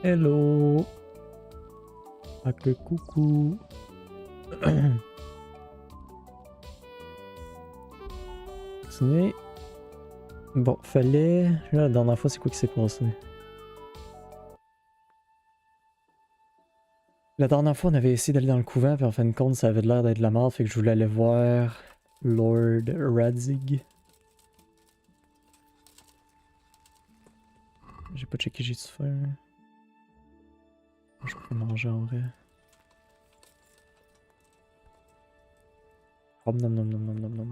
Hello. Ah que coucou. Continuez. Bon, fallait... Là, la dernière fois, c'est quoi qui s'est passé? La dernière fois, on avait essayé d'aller dans le couvent, puis en fin de compte, ça avait l'air d'être de la merde, fait que je voulais aller voir Lord Radzig. J'ai pas checké, j'ai dû faire. Je peux manger en vrai. Oh, nom nom nom nom nom nom.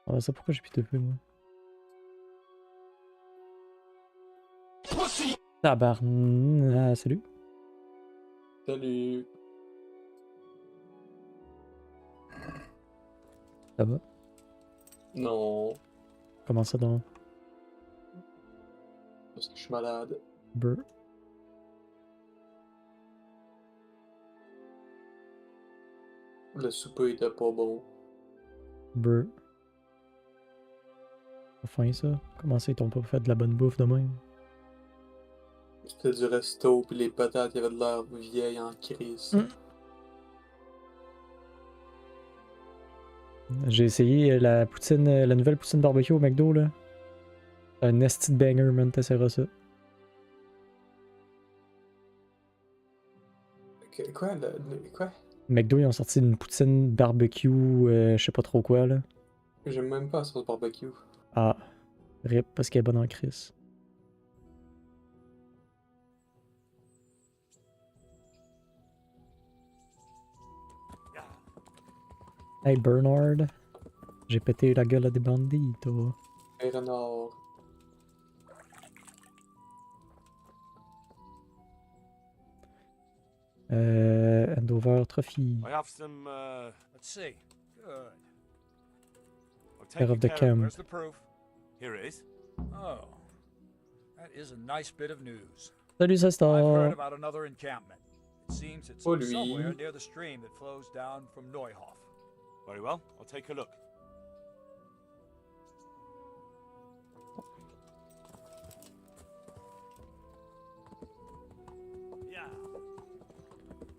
Ah, ça pourquoi j'ai plus de peu, moi? Tabarn... Ah, salut. Salut. Ça va? Non, Comment ça donc? parce que je suis malade. Brr. Le souper était pas bon. Brr. Enfin ça. Comment ça, ils t'ont pas fait de la bonne bouffe de même? C'était du resto, puis les patates, il y avait de l'air vieille en crise. J'ai essayé la poutine, la nouvelle poutine barbecue au McDo, là. Un esti de banger, man, t'essaieras ça. Quoi? Quoi? McDo, ils ont sorti une poutine barbecue, je sais pas trop quoi, là. J'aime même pas la sauce barbecue. Ah, rip, parce qu'elle est bonne en crise. Hey Bernard, j'ai pété la gueule à des bandits, toi. Un renard. Andover Trophy. I have some, let's see. Good. I've Care taken of the care of it. camp. Where's the proof? Here it is. Oh, that is a nice bit of news. Salut, c'est I've heard Star. about another encampment. It seems it's Oh, lui. somewhere near the stream that flows down from Neuhof. Very well, I'll take a look. Yeah.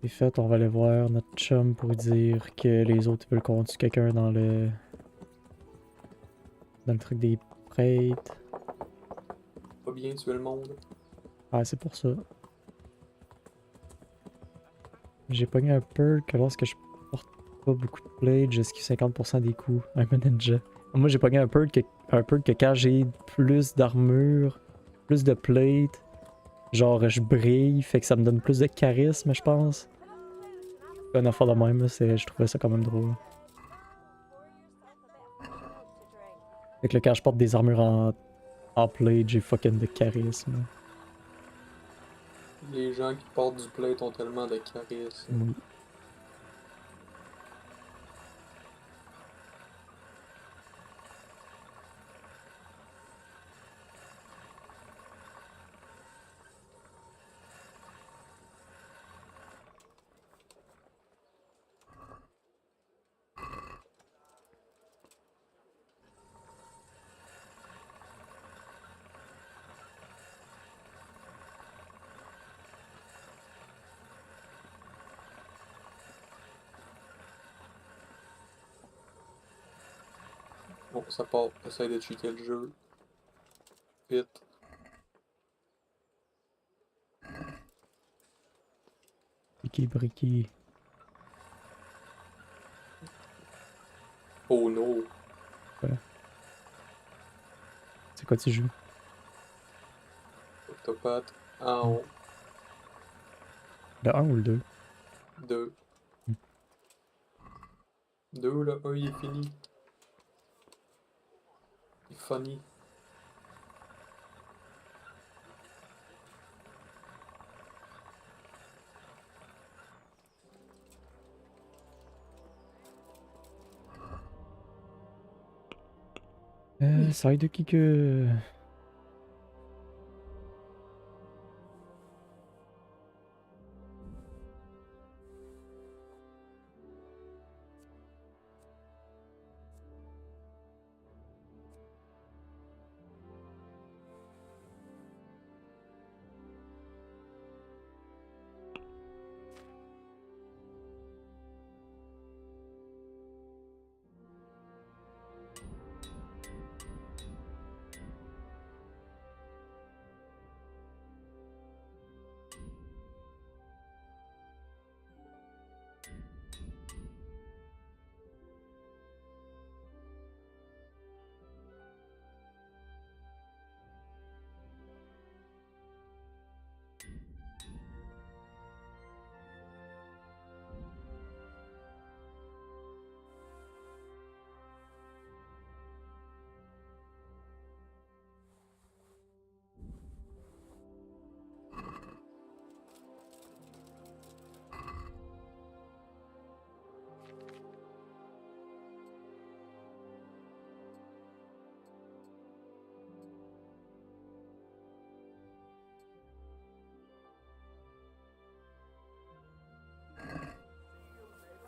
C'est fait, on va aller voir notre chum pour dire que les autres veulent qu'on tue quelqu'un dans le truc des prêtres. Pas bien tuer le monde. Ah, c'est pour ça. J'ai pogné un perk que lorsque je porte pas beaucoup de plate, j'esquive 50% des coups. I'm a ninja. Moi, j'ai pogné un perk que quand j'ai plus d'armure, plus de plate, genre je brille, fait que ça me donne plus de charisme, je pense. Un affaire de même, là, je trouvais ça quand même drôle. Fait que là, quand je porte des armures en plate, j'ai fucking de charisme. Les gens qui portent du plate ont tellement de charisme. Oui. Bon, ça part. Essaye de cheater le jeu. Vite. Briquet, briquet. Oh no. Ouais. C'est quoi tu joues? octopathe en haut. Le 1 ou le 2? 2. 2, le 1 il est fini. Il est funny. Ça aide de qui que...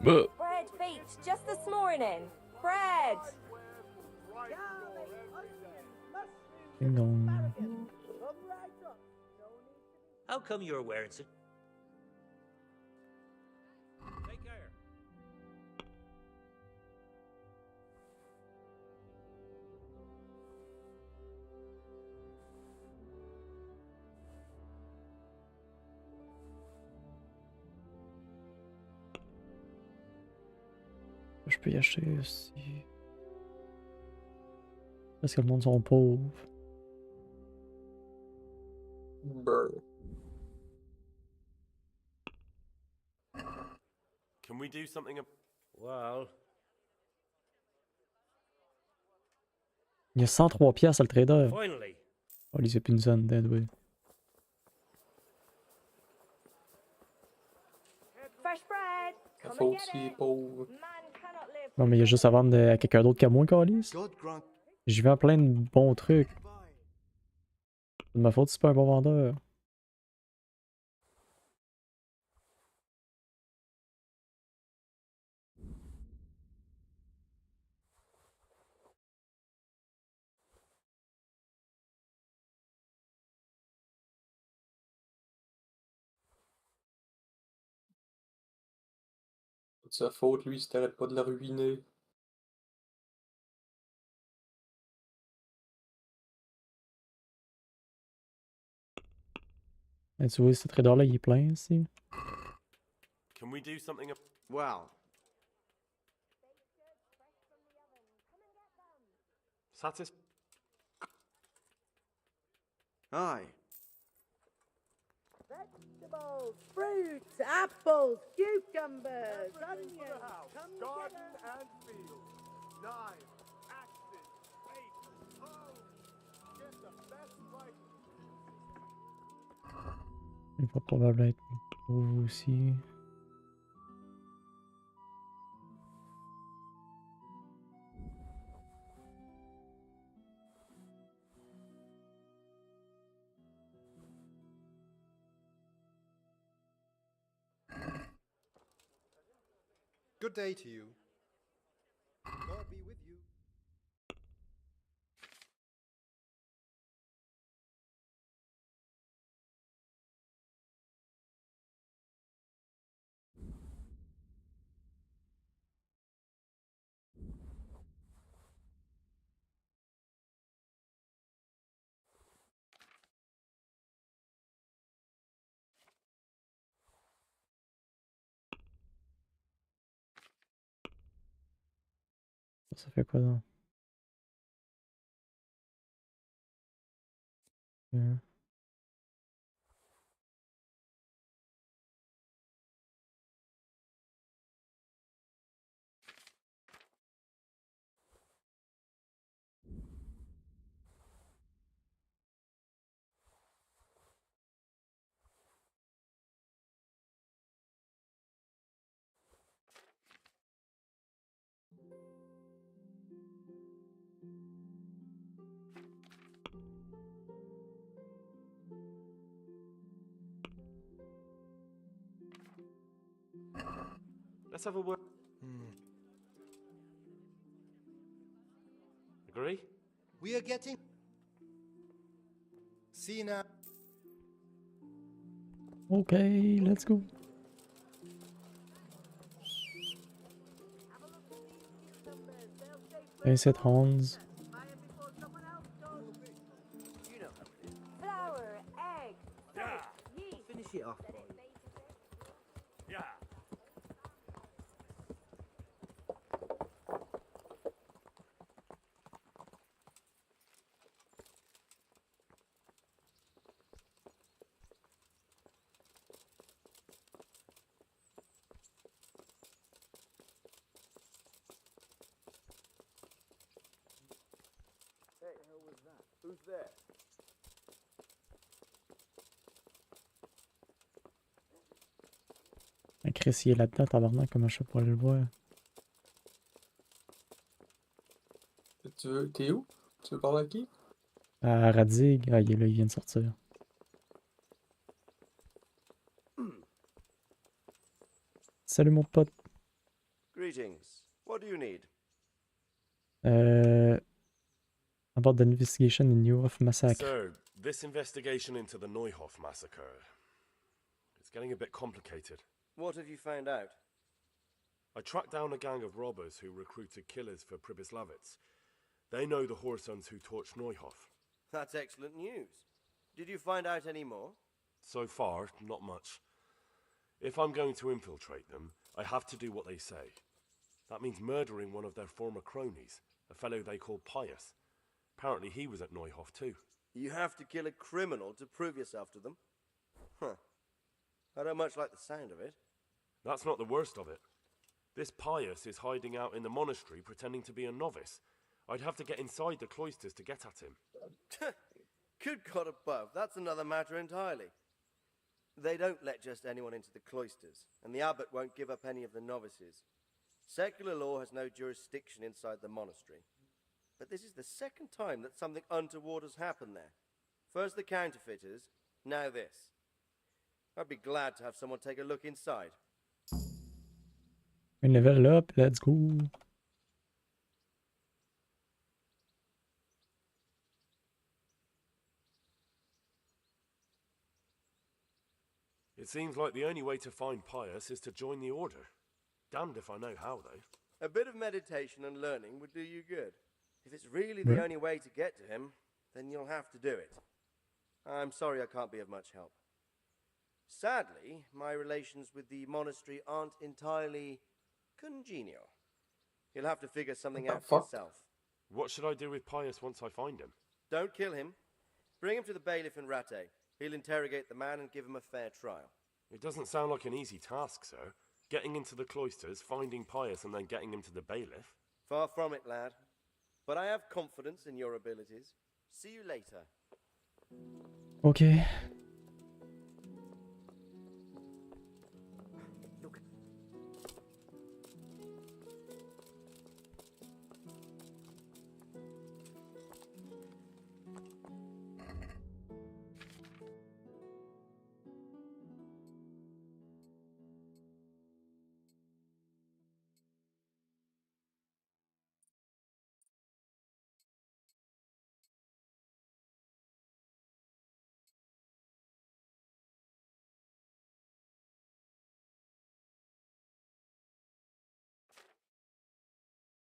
Bread feet just this morning. Bread. Ding dong. How come you're wearing such... Take care. Je peux y acheter aussi. Parce que le monde sont pauvres. Brr. Can we do something? Well, Il y a 103 piastres le trader. finally. Oh, les épines dead, oui. Fresh bread. La Come and faute get s'il est it. pauvre. Man cannot live. Non, mais il y a juste à vendre à quelqu'un d'autre qu'à moi, Calis. God grant. J'y vends plein de bons trucs. C'est de ma faute si c'est pas un bon vendeur. C'est de sa faute, lui, si t'arrêtes pas de la ruiner. Et tu vois, ce trader-là, il est plein ici. Can we do something? Well. Satis. Aye. Vegetables, fruits, apples, cucumbers, onions. Come Garden together. and field. Knives, axes, spades, hoes. Get the best price. Il va probablement être pauvre aussi. Good day to you. God be with you. Ça fait quoi, donc? Let's have a word. Agree? We are getting... See now. Okay, let's go. Set Hans. Flour, egg, Yeah. yeast. Finish it off. Yeah. Who's there? Un Chris, il est là-dedans, tabarnak, comment je fais pour aller le voir? Tu veux. T'es où? Tu veux parler à qui? À Radig. Ah, il est là, il vient de sortir. Salut mon pote. Greetings. What do you need? About the investigation in Europe massacre. So, this investigation into the Neuhof massacre. It's getting a bit complicated. What have you found out? I tracked down a gang of robbers who recruited killers for Pribyslavitz. They know the Horsons who torched Neuhof. That's excellent news. Did you find out any more? So far, not much. If I'm going to infiltrate them, I have to do what they say. That means murdering one of their former cronies, a fellow they call Pius. Apparently he was at Neuhof too. You have to kill a criminal to prove yourself to them? Huh. I don't much like the sound of it. That's not the worst of it. This Pius is hiding out in the monastery pretending to be a novice. I'd have to get inside the cloisters to get at him. Good God above, that's another matter entirely. They don't let just anyone into the cloisters, and the abbot won't give up any of the novices. Secular law has no jurisdiction inside the monastery. But this is the second time that something untoward has happened there. First the counterfeiters, now this. I'd be glad to have someone take a look inside. We level up, let's go. It seems like the only way to find Pius is to join the order. Damned if I know how, though. A bit of meditation and learning would do you good. If it's really the only way to get to him, then you'll have to do it. I'm sorry I can't be of much help. Sadly, my relations with the monastery aren't entirely congenial. You'll have to figure something out for yourself. What should I do with Pius once I find him? Don't kill him. Bring him to the bailiff in Ratte. He'll interrogate the man and give him a fair trial. It doesn't sound like an easy task, sir. Getting into the cloisters, finding Pius, and then getting him to the bailiff. Far from it, lad. But I have confidence in your abilities. See you later. Okay.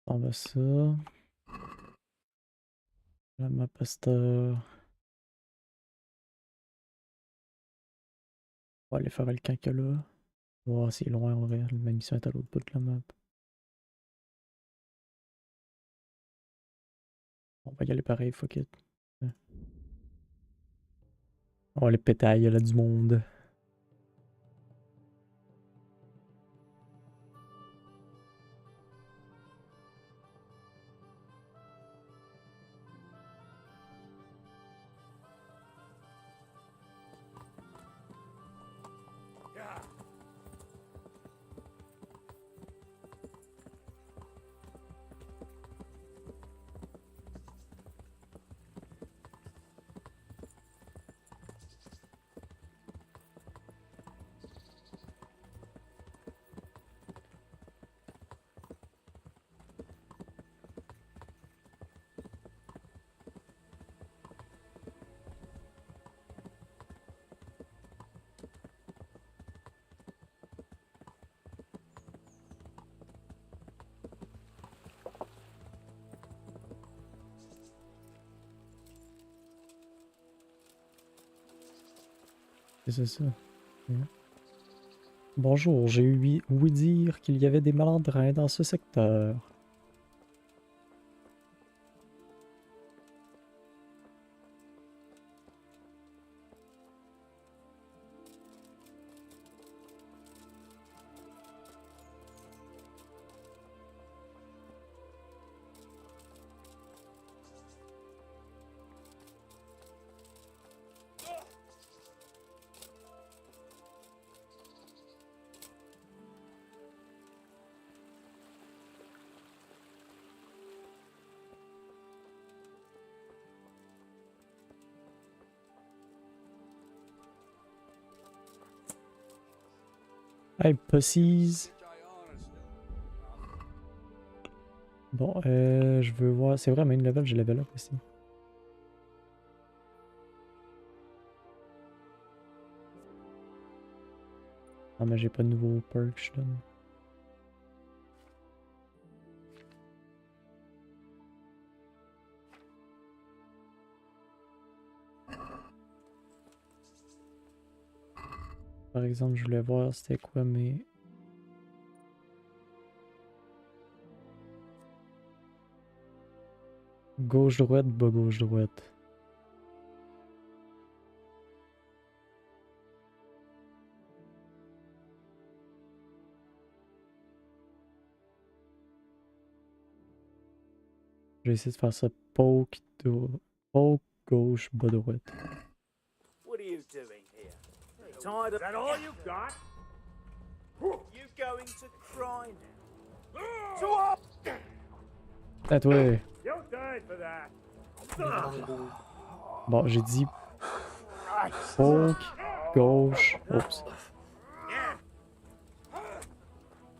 On va ça. La map pasteur. On va aller faire le camp qu'il y a là. Oh, c'est loin en vrai. La mission est à l'autre bout de la map. On va y aller pareil, fuck it. Oh, les pétailles, il y a là du monde. C'est ça. Ouais. Bonjour, j'ai ouï dire qu'il y avait des malandrins dans ce secteur. Hey, pussies. Bon, je veux voir. C'est vrai, main level, j'ai level up aussi. Ah, mais j'ai pas de nouveau perk, je donne. Par exemple, je voulais voir c'était quoi mes... Gauche-droite, bas gauche-droite. Je vais essayer de faire ça poke, poke gauche, bas droite. What are you doing here? Tired of... Is that all you got? You going to cry now? To up! Ah toi. You died for that. Bon, j'ai dit poke, gauche. Oups.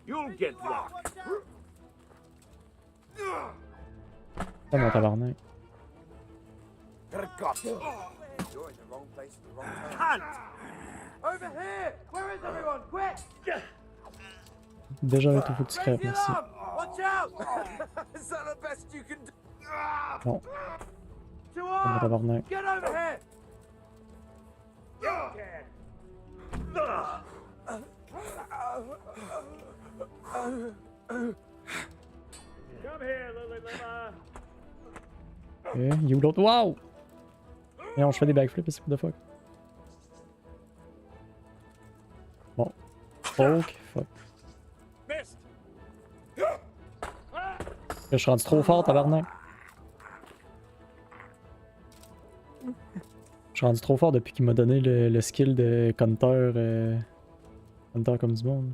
You'll get rocked. Ah mon tabarnak. You're in the wrong place at the wrong time. Over here! Where is everyone? Quick! Déjà là, il faut que tu crèves, merci. Watch out! Is that the best you can do? Bon. To Ah mon tabarnak. Get over here! Come here, Lily Lima. Ok, il est où l'autre? Wow! Et on je fais des backflips ici, what the fuck. Bon. Poke, fuck. Je suis rendu trop fort, tabarnak. Je suis rendu trop fort depuis qu'il m'a donné le skill de counter, counter comme du monde.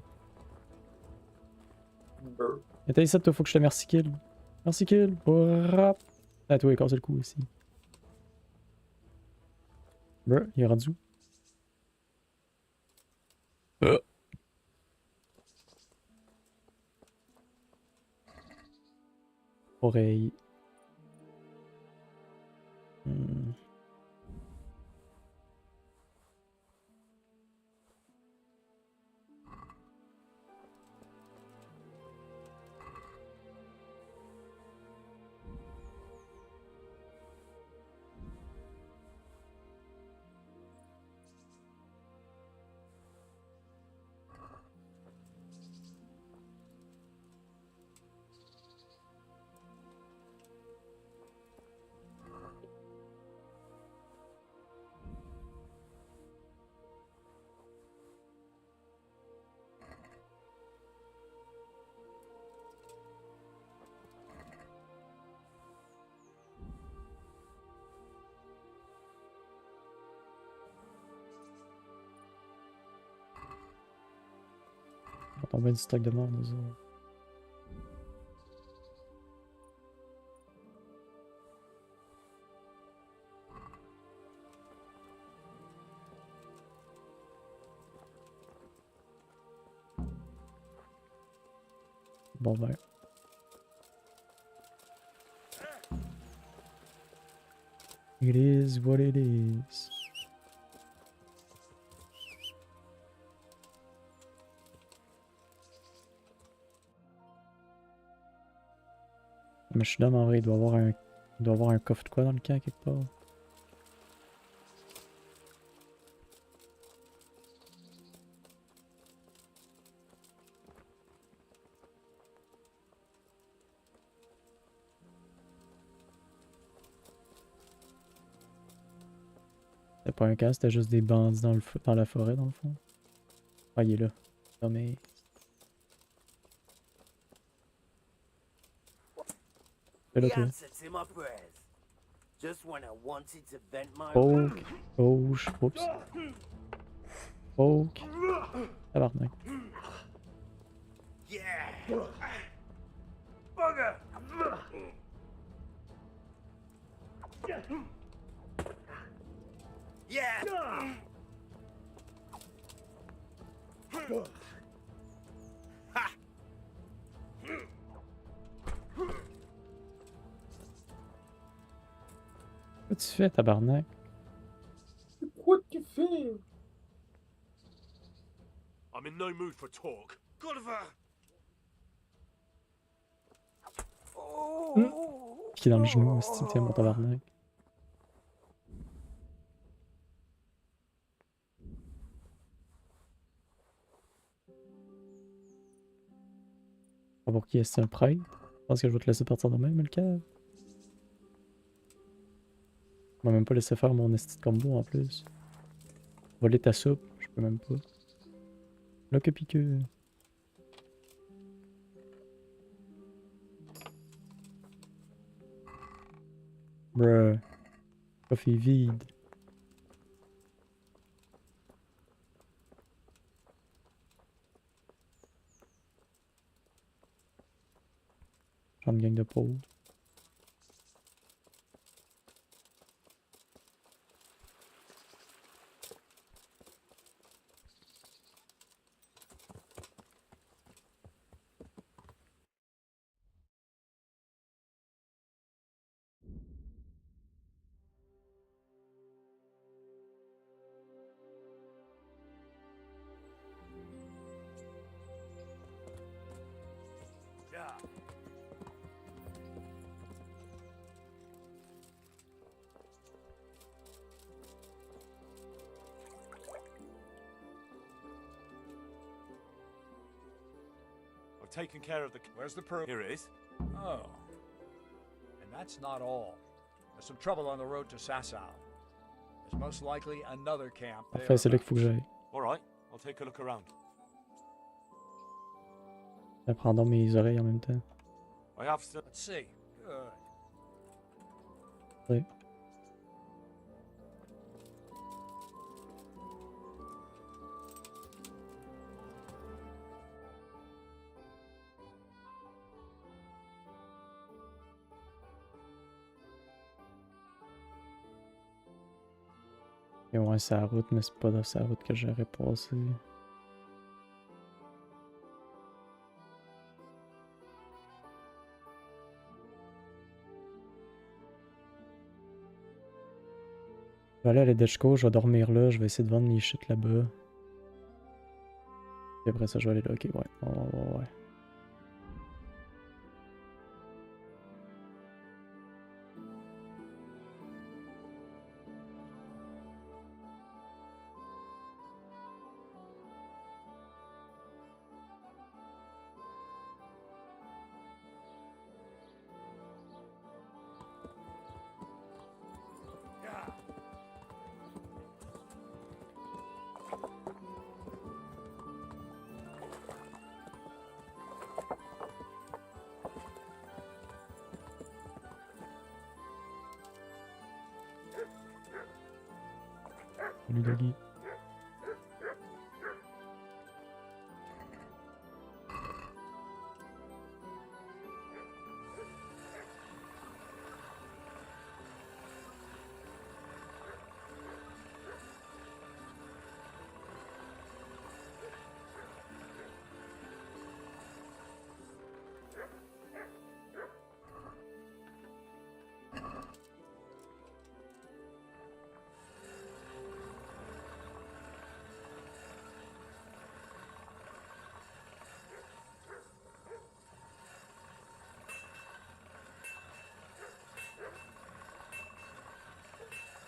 Et t'as ça, toi, faut que je te merci kill. Merci kill. Brrrap. Ah, toi, il a cassé le cou aussi. Brr, il est rendu où? Oreille. On va tomber du stock de mort, nous autres. Bon ben. It is what it is. Mais je suis là, mais en vrai, il doit avoir un coffre de quoi dans le camp quelque part. C'était pas un cas, c'était juste des bandits dans la forêt dans le fond. Ah, il est là. Non mais... Fais là, The toi. answer to my prayers. Just when I wanted to vent my Poke. Gauche. Oups. Poke. Tabarnak. Yeah. Bugger. Yeah. Ha. Qu'est-ce que tu fais, tabarnak? Quoi tu fais? I'm in no mood for talk. Gulliver! Qui est dans le genou, c'est tiens mon tabarnak. Pas pour qui est-ce un prêtre? Je pense que je vais te laisser partir de même, le cave. On m'a même pas laissé faire mon esti de combo en plus. Voler ta soupe, je peux même pas. Là que piqueux. Bruh. Coffee vide. J'ai une gang de pauvres. I've taken care of the... Where's the proof? Here it is. Oh. And that's not all. There's some trouble on the road to Sasau. There's most likely another camp there. Parfait, c'est là qu'il faut que j'aille. All right, I'll take a look around. Je prends donc mes oreilles en même temps. I have still... Let's see. Good. Oui. Et ouais, c'est la route, mais c'est pas dans sa route que j'aurais passé. Je vais aller à l'Edechco, je vais dormir là, je vais essayer de vendre mes shit là-bas. Et après ça, je vais aller là, ok, ouais. Salut Doggy.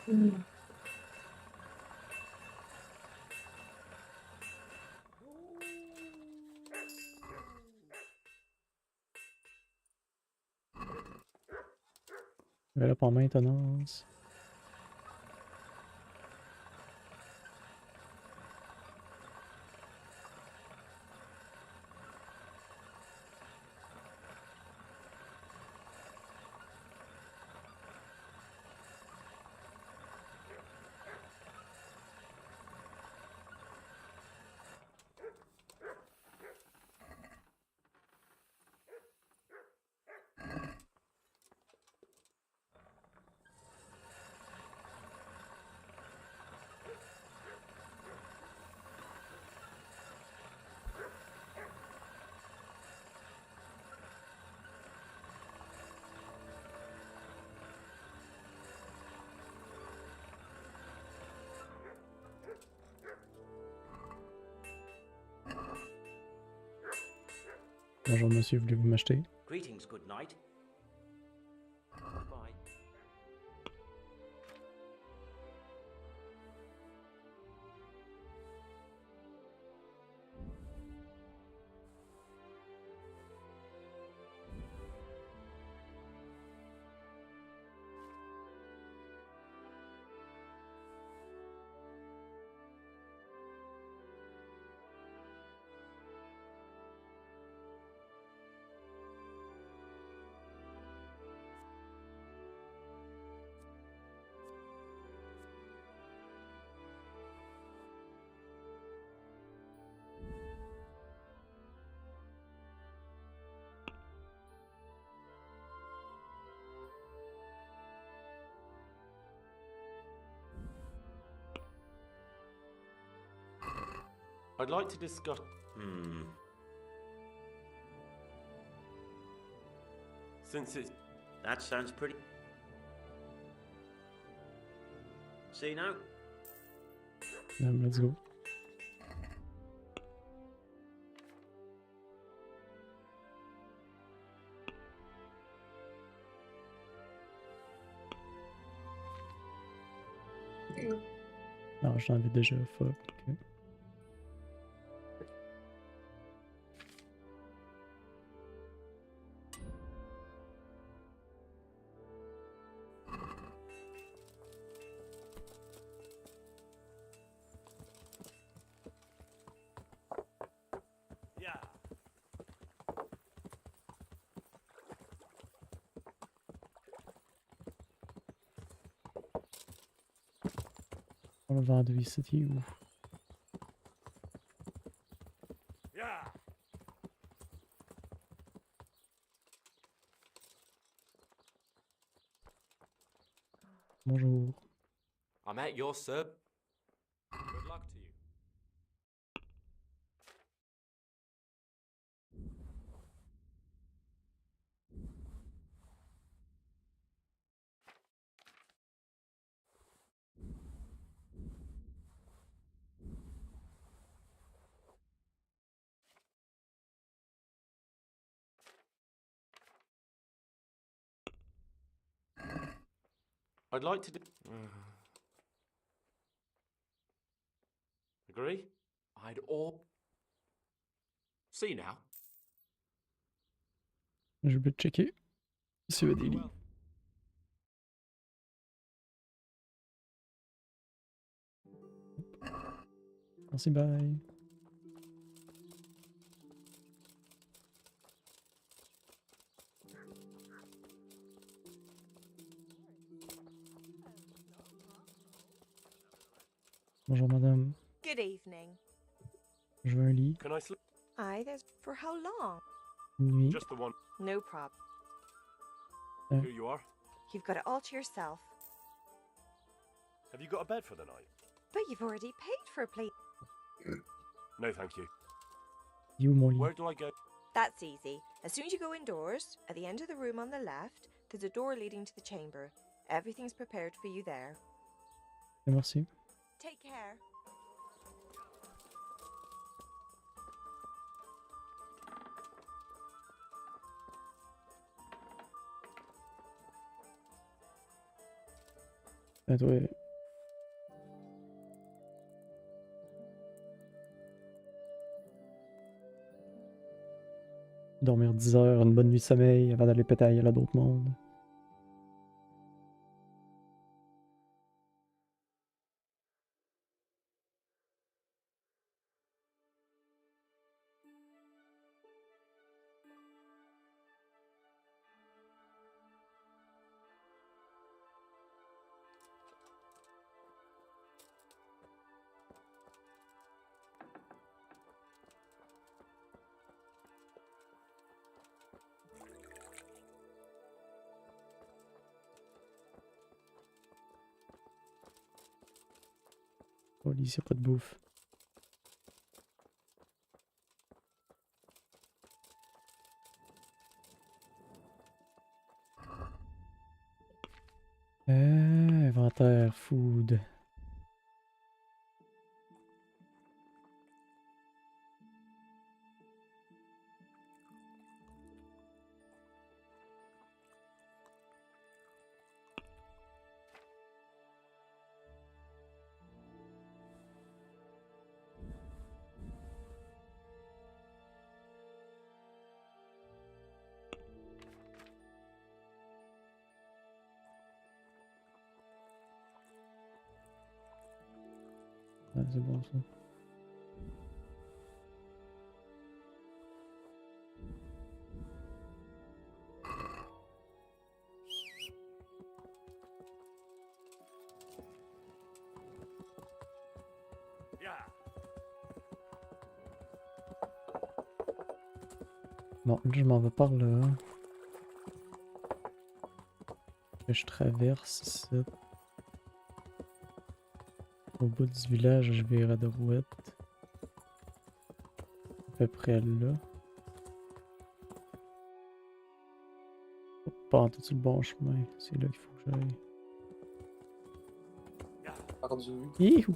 Je vais là pour maintenance. Bonjour monsieur, voulez-vous m'acheter? Greetings, good night. Bye. I'd like to discuss. Since it's. That sounds pretty. See now? Let's go. Non, j'en avais déjà, fuck. Ok. Yeah. On le Vendredi, c'était où? Yeah. Bonjour. I'm at your sub. Good luck to you. I'd like to. Agree? I'd all. See now. Je vais checker. Si vous avez des Well, Merci, bye. Bonjour madame, Good evening. je veux un lit, Can I sleep? Aye, there's for how long? une nuit. Just the one. No problem. Here you are. You've got it all to yourself. Have you got a bed for the night? But you've already paid for a place. No, thank you. You mon lit. Where do I go? That's easy. As soon as you go indoors, at the end of the room on the left, there's a door leading to the chamber. Everything's prepared for you there. Merci. Take care. Ouais. Dormir 10 heures, une bonne nuit de sommeil avant d'aller péter à d'autres mondes. Oh, ici, y'a pas de bouffe. Inventaire, food. Ouais, c'est bon ça. Bon, là, je m'en vais par là. Que je traverse ici. Au bout du village, je vais à droite. À peu près là. Pas en tout sur le bon chemin. C'est là qu'il faut que j'aille. Perdu. Youhou!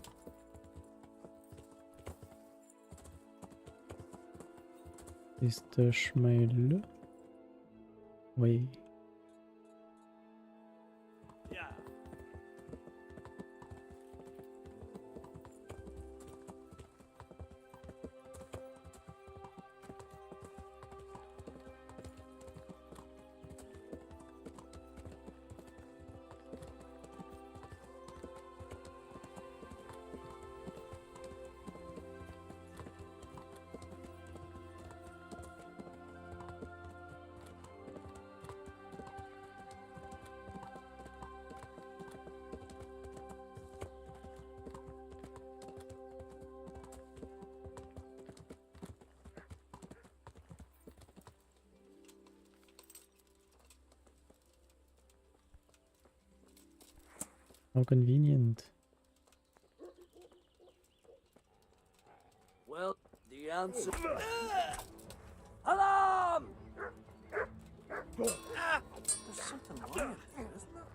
C'est ce chemin-là. Oui. How convenient. Well, the answer. Alarm! There's something wrong here, isn't there?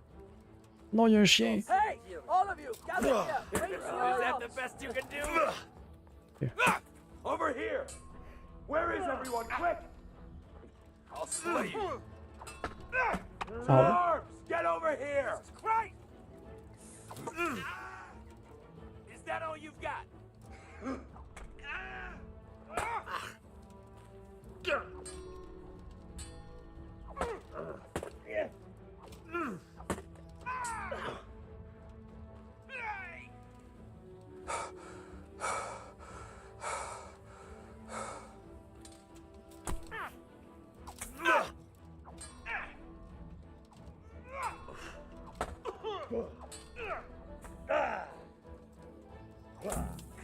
Non, il y a un chien! Hey, all of you, gather here! Is that the best you can do? Over here! Where is everyone? Quick! I'll slay you! Arms! Get over here! Christ! Is that all you've got?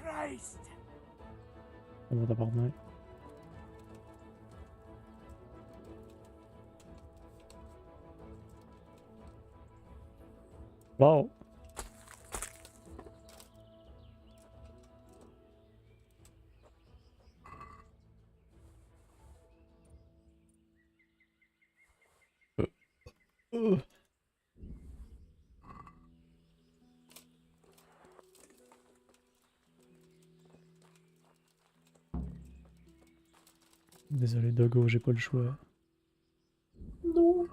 Christ! On va d'abord mettre. Wow! Désolé Dogo, j'ai pas le choix. Non.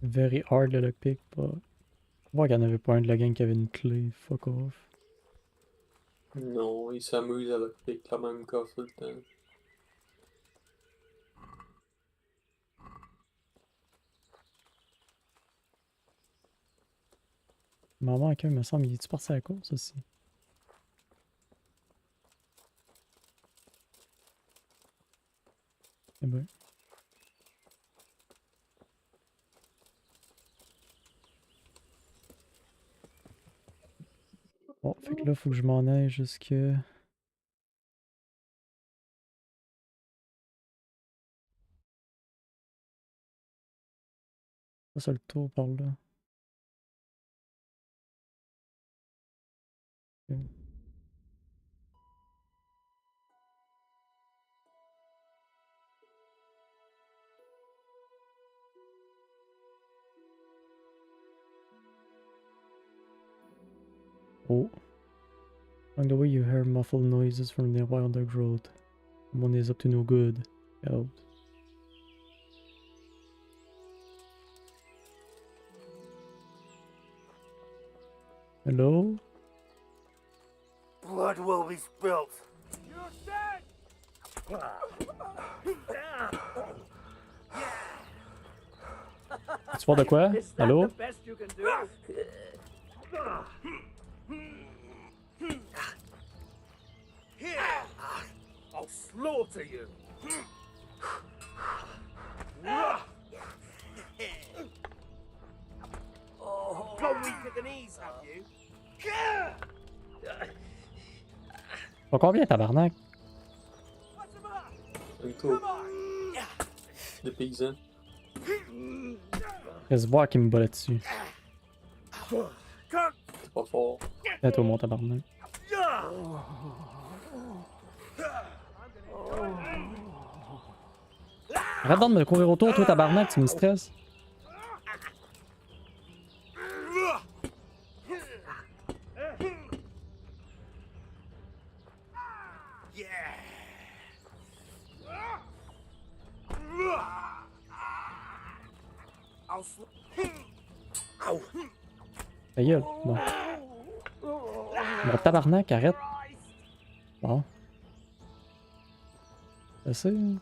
Very hard le lockpick, pas. Je vois qu'il n'y en avait pas un de la gang qui avait une clé, fuck off. Non, il s'amuse avec la même coffre tout le temps. Maman, quelqu'un me semble, il est-tu parti à la course aussi? Eh ben. Bon, fait que là, faut que je m'en aille jusque... Ça, le tour par là. Ok. Oh. Along the way, you hear muffled noises from the wild road. Someone is up to no good. Out. Hello? Blood will be spilt. You're dead! Tu parles de quoi? Is that Allô? the best you can do? Here! I'll slaughter you! Gone weaker than ease, have you? Pas combien, tabarnak? Un coup. Le paysan. Reste voir qui me bat là-dessus. C'est pas fort. C'est toi, mon tabarnak. Arrête donc de me courir autour, toi, tabarnak, tu me stresses. Ta gueule, bon. Bon, tabarnak, arrête. Bon. Assez. Hein.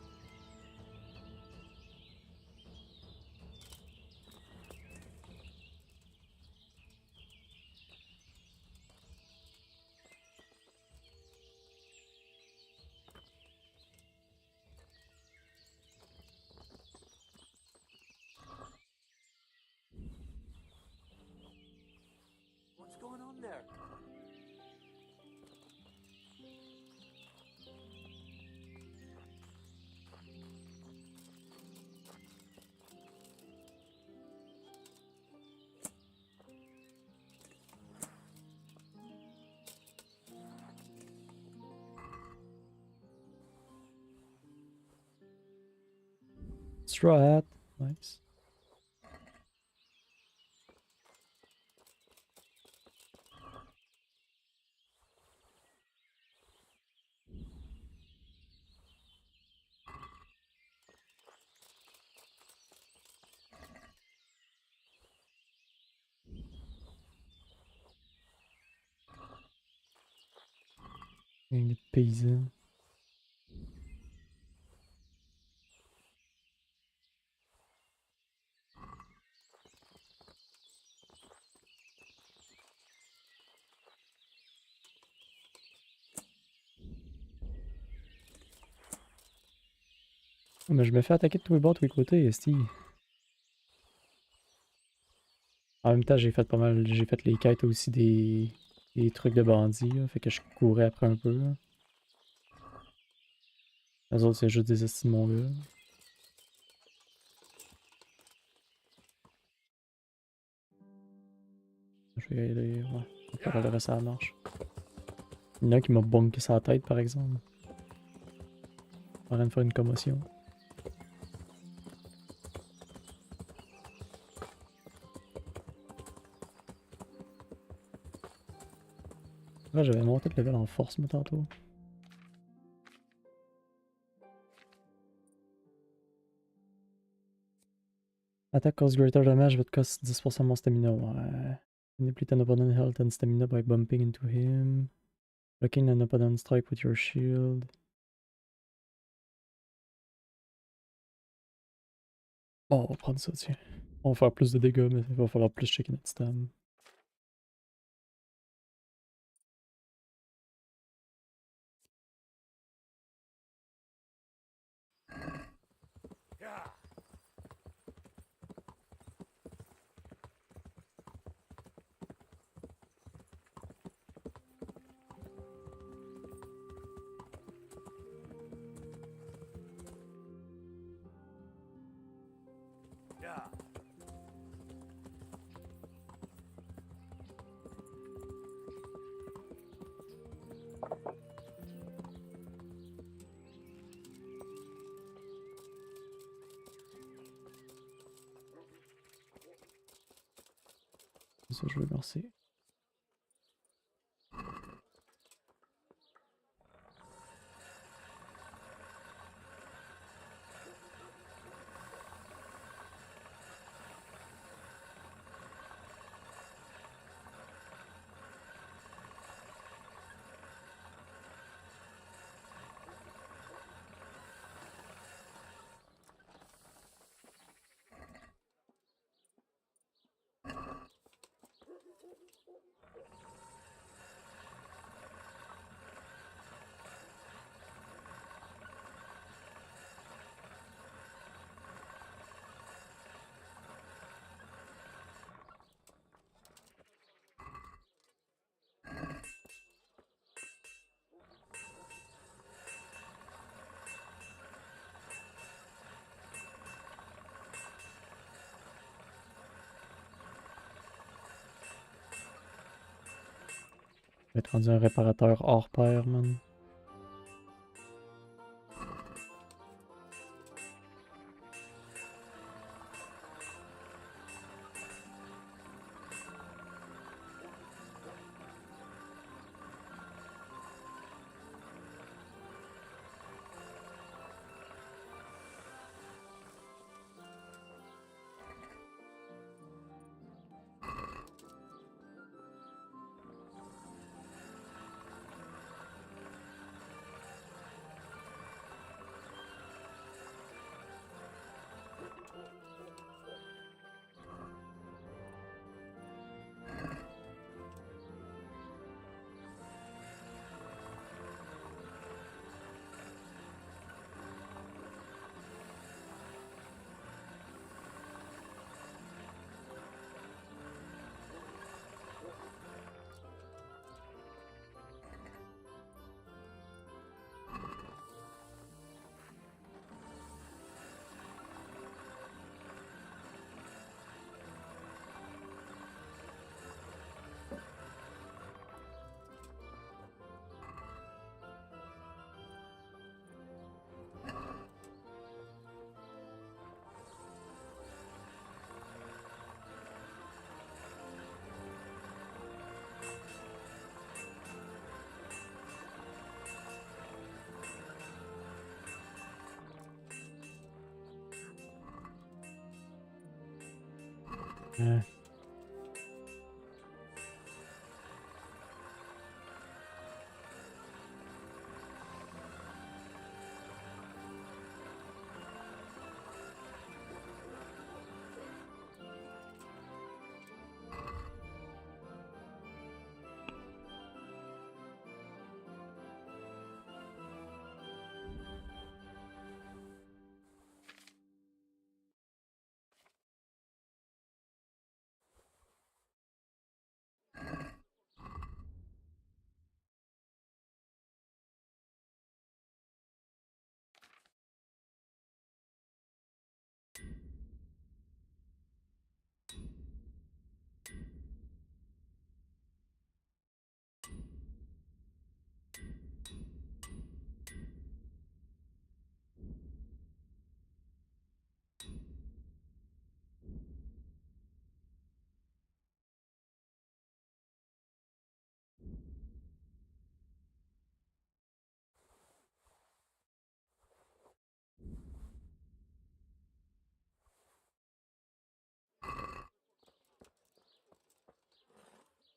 What's going on there? Straw hat. Nice. Une paysan. Oh, mais je me fais attaquer de tous les bords, de tous les côtés, esti. En même temps, j'ai fait pas mal. J'ai fait les quêtes aussi des trucs de bandits, là, fait que je courais après un peu. Là. Les autres, c'est juste des estis de mon gars. Je vais y aller, ouais. Je vais le reste à la marche. Il y en a un qui m'a bonké sa tête, par exemple. En train de faire une commotion. Là, j'avais monté le level en force, mais tantôt. Attack cause greater damage but cost 10% more stamina. Ouais. Manipulate an opponent's health and stamina by bumping into him. Blocking an opponent's strike with your shield. Bon, on va prendre ça, tiens. On va faire plus de dégâts, mais il va falloir plus checker notre stam. Ça, je veux lancer. Je vais être rendu un réparateur hors pair, man.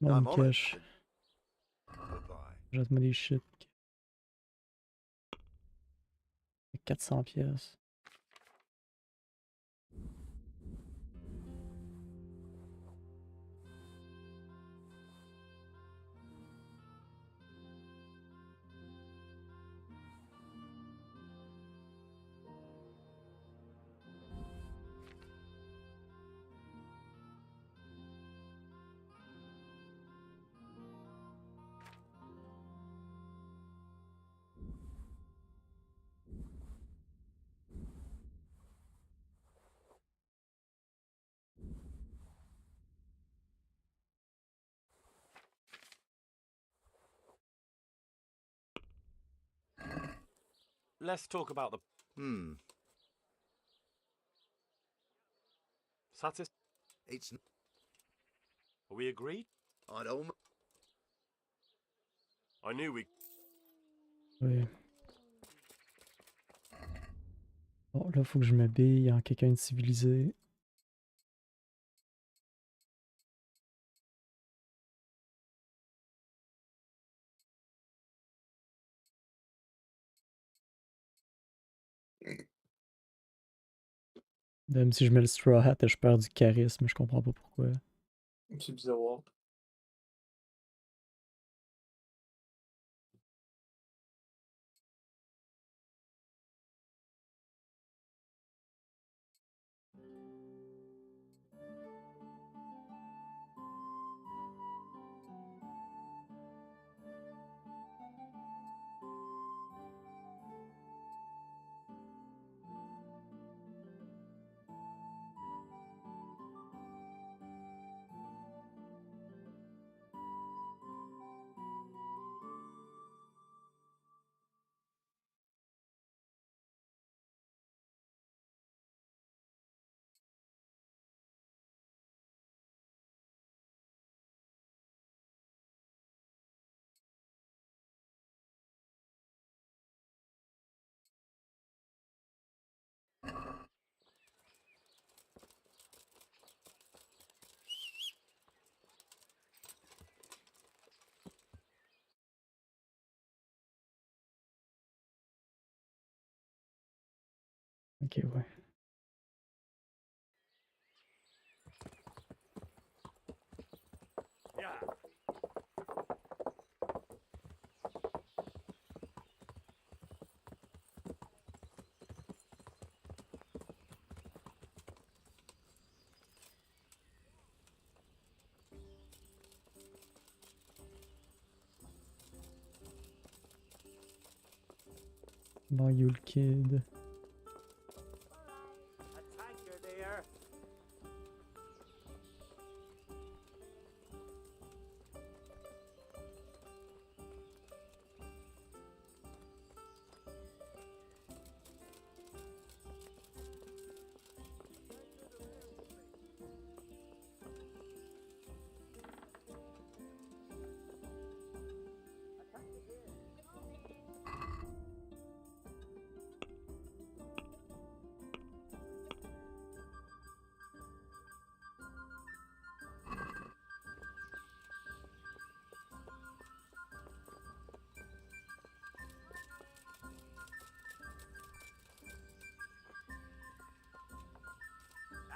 Bon, me cache. Jette-moi des shit. 400 pièces. Let's talk about the... It's... Are we agreed? I don't... I knew we... Oui. Bon, là, faut que je m'habille en quelqu'un de civilisé. Même si je mets le straw hat, je perds du charisme, je comprends pas pourquoi. C'est bizarre. Ok, ouais. Bon, you le kid. A tanker there.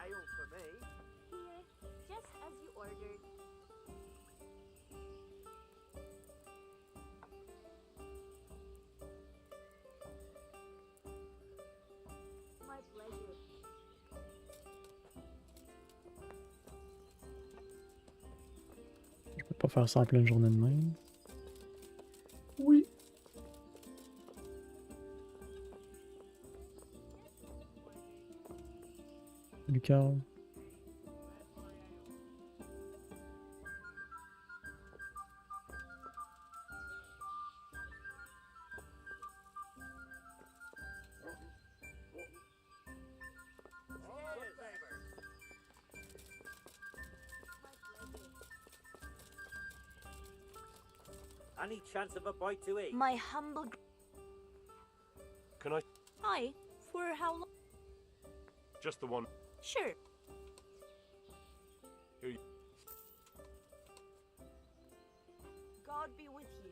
Ale for me. Here, just as you ordered. My pleasure. Je peux pas faire ça en pleine journée de même. Oui. Lucas. Any chance of a bite to eat? My humble. Can I? Hi. For how long? Just the one. Sure. Here you... God be with you.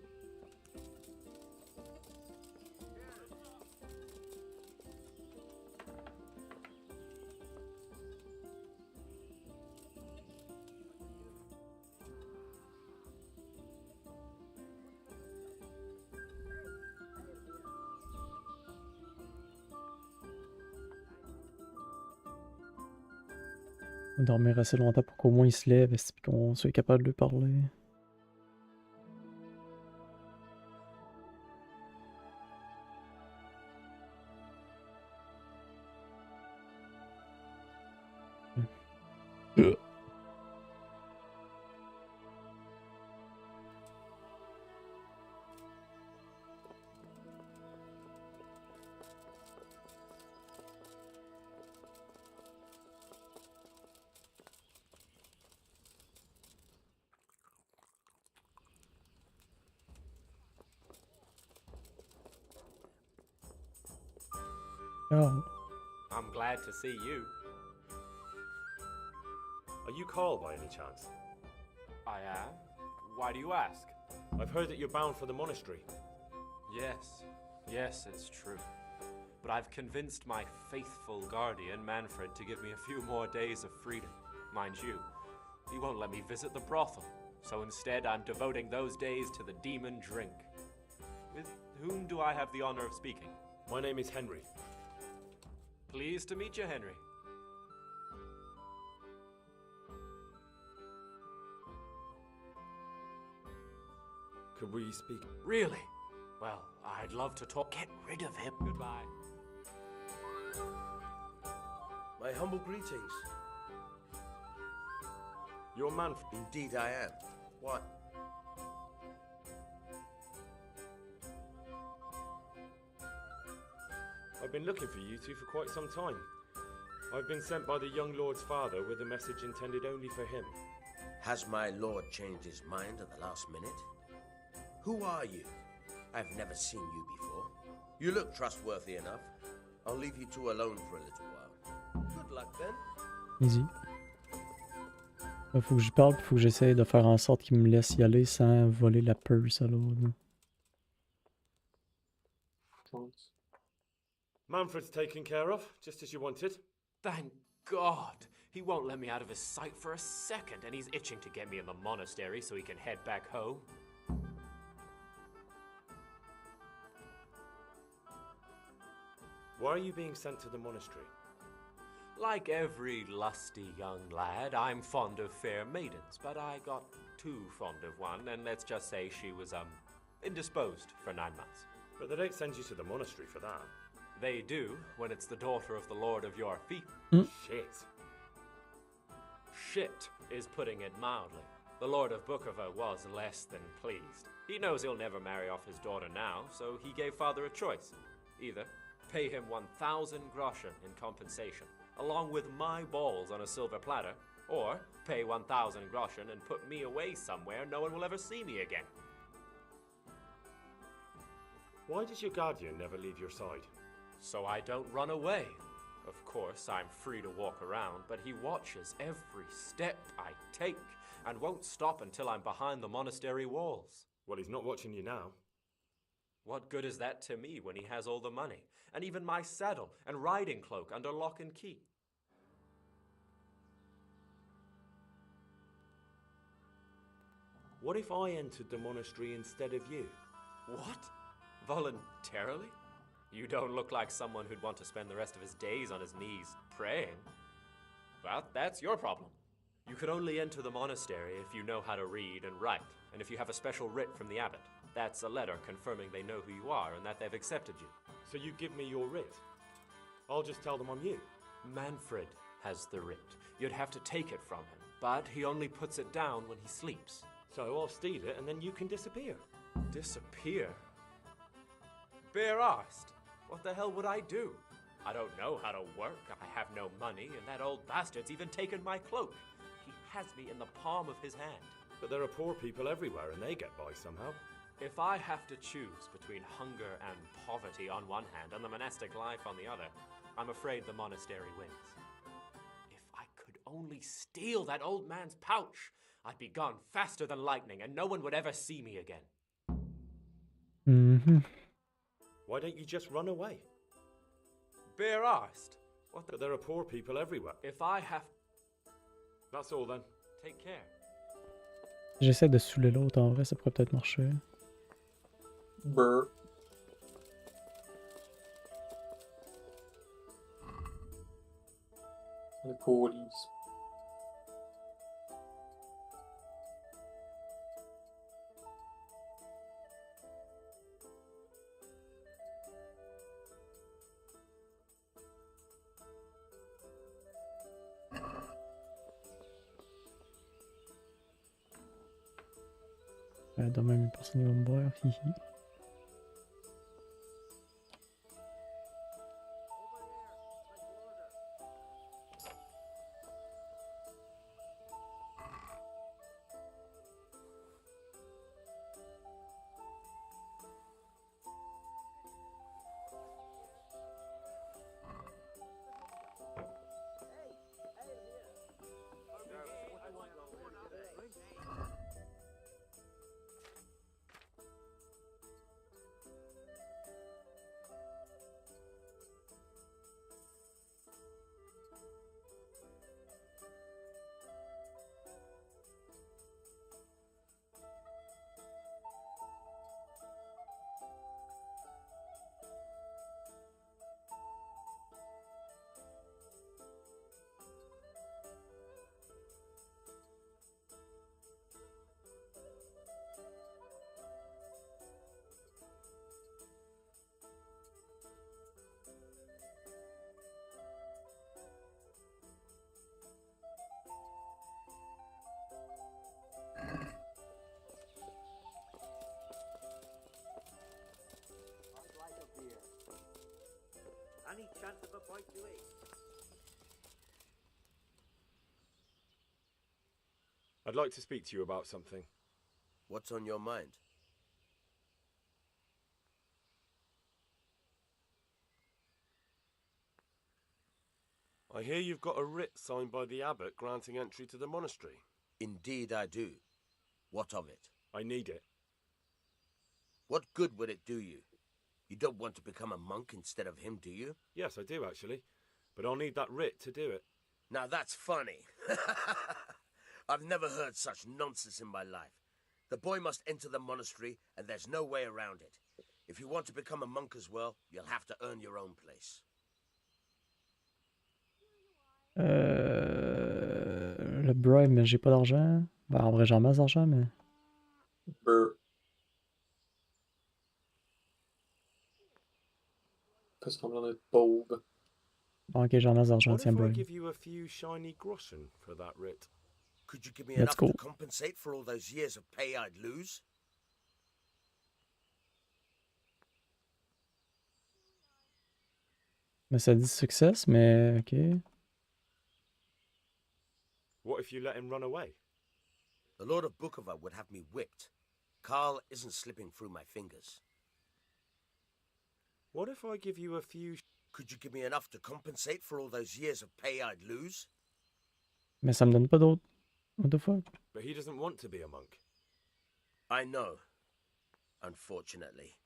Dormir assez longtemps pour qu'au moins il se lève et qu'on soit capable de lui parler. Oh. I'm glad to see you. Are you Carl by any chance? I am. Why do you ask? I've heard that you're bound for the monastery. Yes, it's true. But I've convinced my faithful guardian, Manfred, to give me a few more days of freedom. Mind you, he won't let me visit the brothel, so instead I'm devoting those days to the demon drink. With whom do I have the honor of speaking? My name is Henry. Pleased to meet you, Henry. Could we speak? Really? Well, I'd love to talk. Get rid of him. Goodbye. My humble greetings. You're man. Indeed I am. What? I've been looking for you two for quite some time. I've been sent by the young lord's father with a message intended only for him. Has my lord changed his mind at the last minute? Who are you? I've never seen you before. You look trustworthy enough. I'll leave you two alone for a little while. Good luck then. Easy. Là, faut que j'y parle, faut que j'essaye de faire en sorte qu'il me laisse y aller sans voler la purse à l'autre. Manfred's taken care of, just as you wanted. Thank God! He won't let me out of his sight for a second, and he's itching to get me in the monastery so he can head back home. Why are you being sent to the monastery? Like every lusty young lad, I'm fond of fair maidens, but I got too fond of one, and let's just say she was, indisposed for 9 months. But they don't send you to the monastery for that. They do, when it's the daughter of the Lord of your feet. Shit. Shit is putting it mildly. The Lord of Bukova was less than pleased. He knows he'll never marry off his daughter now, so he gave father a choice. Either pay him 1,000 groschen in compensation, along with my balls on a silver platter, or pay 1,000 groschen and put me away somewhere no one will ever see me again. Why does your guardian never leave your side? So I don't run away. Of course, I'm free to walk around, but he watches every step I take and won't stop until I'm behind the monastery walls. Well, he's not watching you now. What good is that to me when he has all the money, and even my saddle and riding cloak under lock and key? What if I entered the monastery instead of you? What? Voluntarily? You don't look like someone who'd want to spend the rest of his days on his knees praying. Well, that's your problem. You could only enter the monastery if you know how to read and write, and if you have a special writ from the abbot. That's a letter confirming they know who you are and that they've accepted you. So you give me your writ? I'll just tell them I'm you. Manfred has the writ. You'd have to take it from him, but he only puts it down when he sleeps. So I'll steal it and then you can disappear. Disappear? Bare-arsed. What the hell would I do? I don't know how to work, I have no money, and that old bastard's even taken my cloak. He has me in the palm of his hand. But there are poor people everywhere and they get by somehow. If I have to choose between hunger and poverty on one hand and the monastic life on the other, I'm afraid the monastery wins. If I could only steal that old man's pouch, I'd be gone faster than lightning and no one would ever see me again. Why don't you just run away? Bare-arsed. But there are poor people everywhere. If I have... That's all then. Take care. J'essaie de saouler l'autre, en vrai, ça pourrait peut-être marcher. Brr. The police. Demain, une personne va me voir, hihi. Any chance of a bite to eat? I'd like to speak to you about something. What's on your mind? I hear you've got a writ signed by the abbot granting entry to the monastery. Indeed I do. What of it? I need it. What good would it do you? You don't want to become a monk instead of him, do you? Yes, I do actually. But I'll need that writ to do it. Now that's funny. I've never heard such nonsense in my life. The boy must enter the monastery, and there's no way around it. If you want to become a monk as well, you'll have to earn your own place. Le bribe, mais j'ai pas d'argent. Ben, en vrai, j'en masse d'argent, mais. Fais semblant d'être pauvre. Bon, ok, j'en masse d'argent, What tiens, if I bribe. give you a few shiny groschen for that writ? Could you give me Let's enough go. to compensate for all those years of pay I'd lose? Mais ça dit success, mais ok. What if you let him run away? The Lord of Bukova would have me whipped. Carl isn't slipping through my fingers. What if I give you a few... Could you give me enough to compensate for all those years of pay I'd lose? Mais ça me donne pas d'autres. What the fuck? But he doesn't want to be a monk. I know. Unfortunately,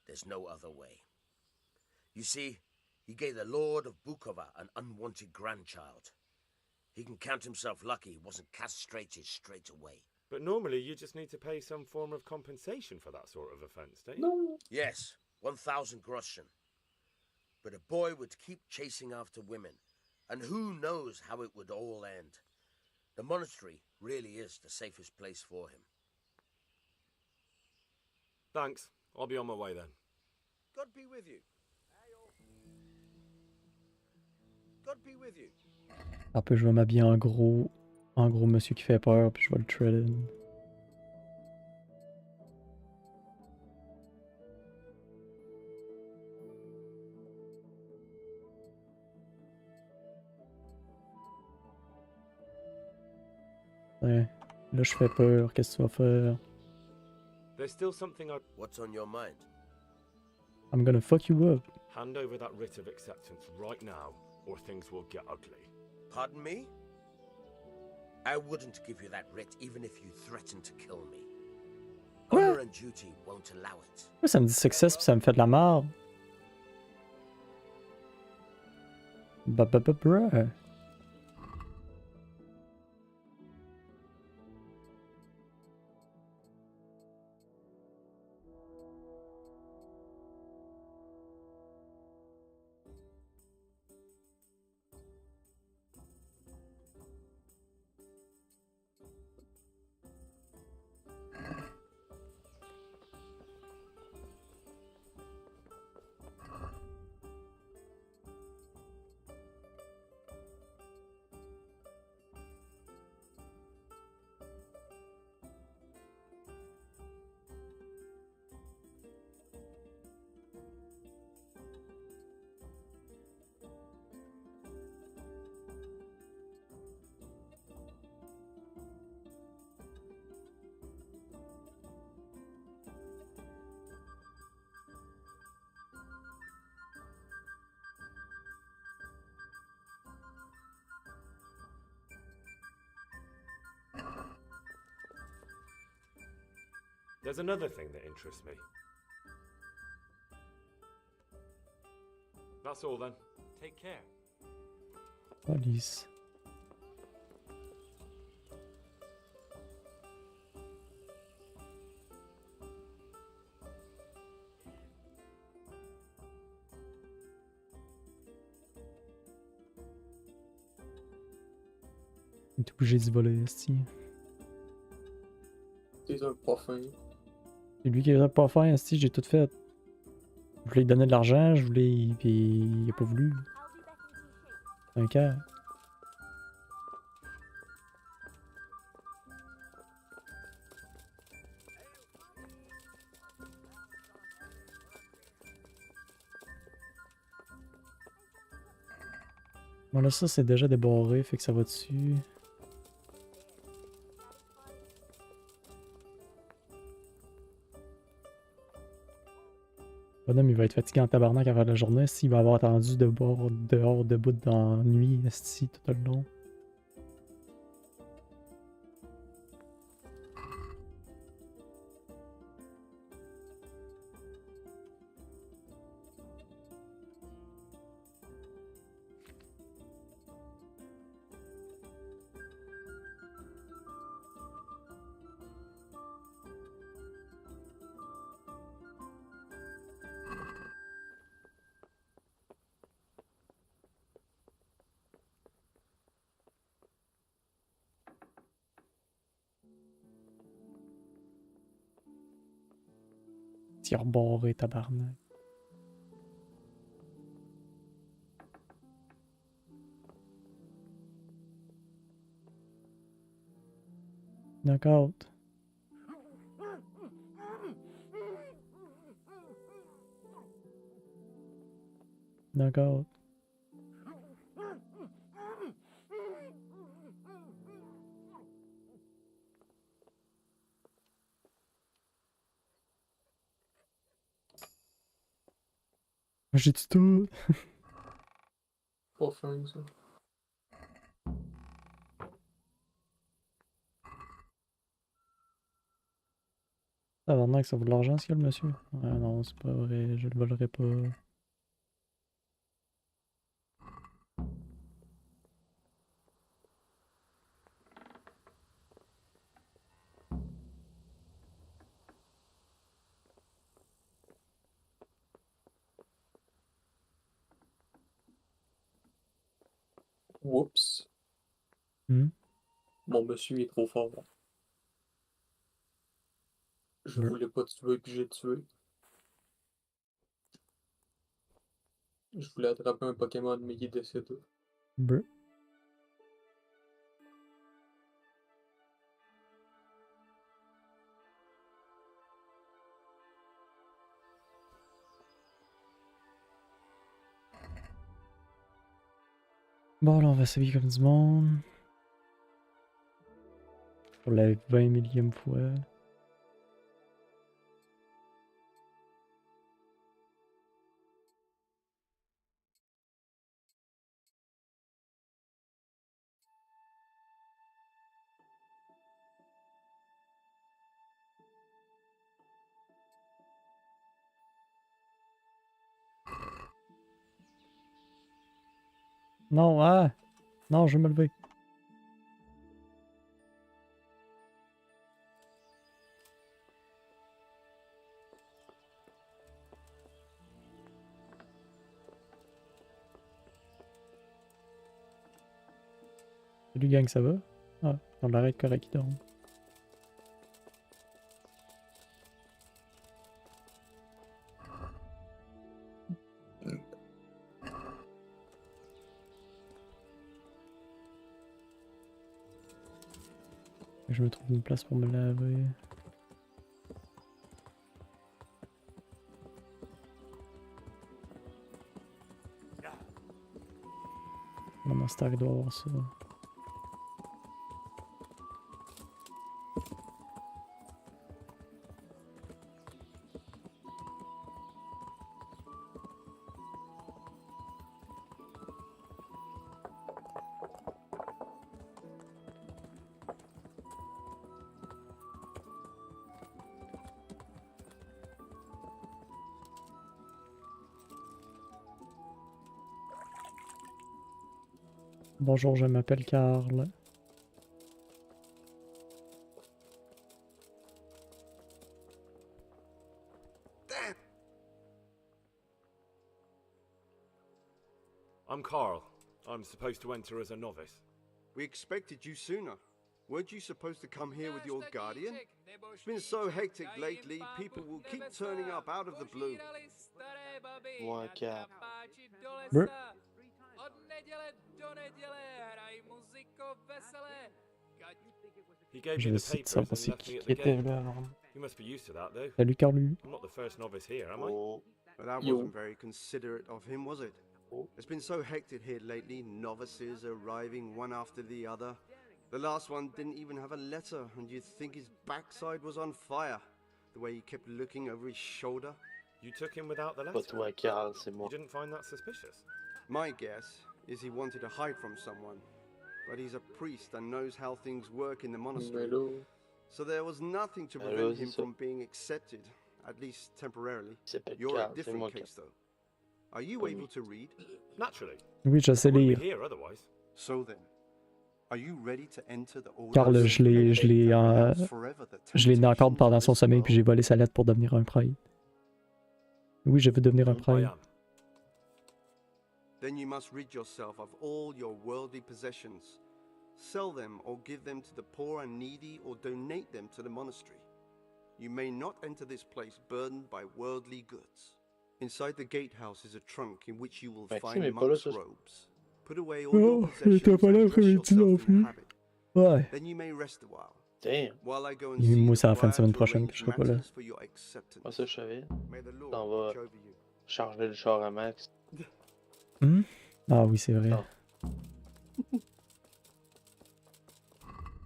there's no other way. You see, he gave the Lord of Bukova an unwanted grandchild. He can count himself lucky he wasn't castrated straight away. But normally you just need to pay some form of compensation for that sort of offence, don't you? No. Yes, 1,000 groschen. But a boy would keep chasing after women, and who knows how it would all end. The monastery really is the safest place for him. Thanks. I'll be on my way then. God be with you. God be with you. Après, je vais m'habiller en gros monsieur qui fait peur, puis je vais le threaden. Ouais, là je fais peur, qu'est-ce que tu vas faire? There's still something I... What's on your mind? I'm gonna fuck you up. Hand over that writ of acceptance right now, or things will get ugly. Pardon me? I wouldn't give you that writ even if you threatened to kill me. Honor and duty won't allow it. Moi ça me dit success puis ça me fait de la merde. Bruh. There's another thing that interests me. That's all then. Take care. Police. Il est obligé d'y voler, esti. T'es un pas fin. C'est lui qui a pas faire, esti, j'ai tout fait. Je voulais lui donner de l'argent, je voulais. Puis il a pas voulu. Un cœur. Bon là ça c'est déjà débarré, fait que ça va dessus. Bonhomme il va être fatigué en tabarnak à faire la journée s'il va avoir attendu de boire dehors debout dans la nuit esti tout le long. Petit rebarré, tabarnak. Knockout. Knockout. J'ai dit tout. Pas fin, ça. Tabarnak, ça vaut de l'argent, ce qu'il y a, le monsieur? Ah non, c'est pas vrai, je le volerai pas. Oups. Mon monsieur est trop fort. Je voulais pas tuer, puis j'ai tué. Je voulais attraper un Pokémon, mais il est décédé. Brr. Bon, là, on va s'habiller comme du monde. Pour la 20 millième fois. Non, ah! Non, je vais me lever. Salut gang, ça va? Ah, on l'arrête correct, il dort. Je me trouve une place pour me laver. Mon master doit avoir ça. Bonjour, je m'appelle Karl. I'm Carl. I'm supposed to enter as a novice. We expected you sooner. Weren't you supposed to come here with your guardian? It's been so hectic lately, people will keep turning up out of the blue. Brr. He gave Je me vais the essayer de papers savoir and c'est left qui me at qui the était gate. là. Alors. You must be used to that, though. Salut Carlu. I'm not the first novice here, am I? But that wasn't very considerate of him, was it? It's been so hectic here lately, novices arriving one after the other. The last one didn't even have a letter, and you'd think his backside was on fire, the way he kept looking over his shoulder. You took him without the letter? You didn't find that suspicious? My guess is he wanted to hide from someone, but he's a priest and knows how things work in the monastery. So there was nothing to prevent him from being accepted, at least temporarily. You're a different case, though. Are you able to read? Naturally. Oui, je sais lire. Here otherwise. So then, are you ready to enter the order? Carl, je l'ai knock-out pendant son sommeil, puis j'ai volé sa lettre pour devenir un prêtre. Oui, je veux devenir un prêtre. Then you must rid yourself of all your worldly possessions. Sell them or give them to the poor and needy or donate them to the monastery. You may not enter this place burdened by worldly goods. Inside the gatehouse is a trunk in which you will find monk's robes. Put away all your possessions and dress yourself in habit. Ouais. Then you may rest a while. Damn. While I go and Et see moi, the c'est à la fin de choir semaine to prochaine que arrange je serai pas là. matters for your acceptance. Moi, ça, je savais. May the Lord On va watch over you. charger le char à max. Ah oui, c'est vrai.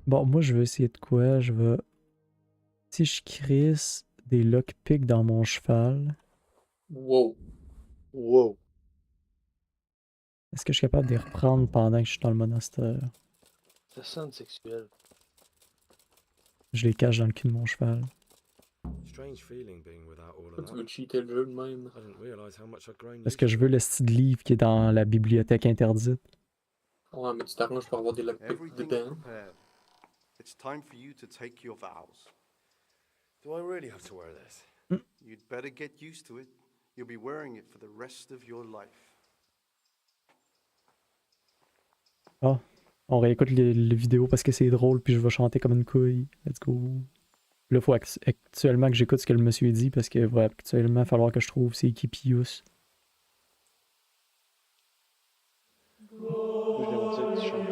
Bon, moi, je vais essayer de quoi? Je vais... Si je crisse des lockpicks dans mon cheval... Wow. Wow. Est-ce que je suis capable de les reprendre pendant que je suis dans le monastère? Ça sonne sexuel. Je les cache dans le cul de mon cheval. Strange feeling being without all of Tu that. veux cheater le jeu de même? I didn't realize how much I'd grown Est-ce que je veux le style de livre qui est dans la bibliothèque interdite? Ouais, mais tu t'arranges pour avoir des lockpicks Everything's dedans. prepared. It's time for you to take your vows. Do I really have to wear this? You'd better get used to it. You'll be wearing it for the rest of your life. Ah, on réécoute les vidéos parce que c'est drôle puis je vais chanter comme une couille. Let's go. Là, il faut actuellement que j'écoute ce que le monsieur dit parce que va actuellement falloir que je trouve c'est qui Pius. Je l'ai dit que tu chantes.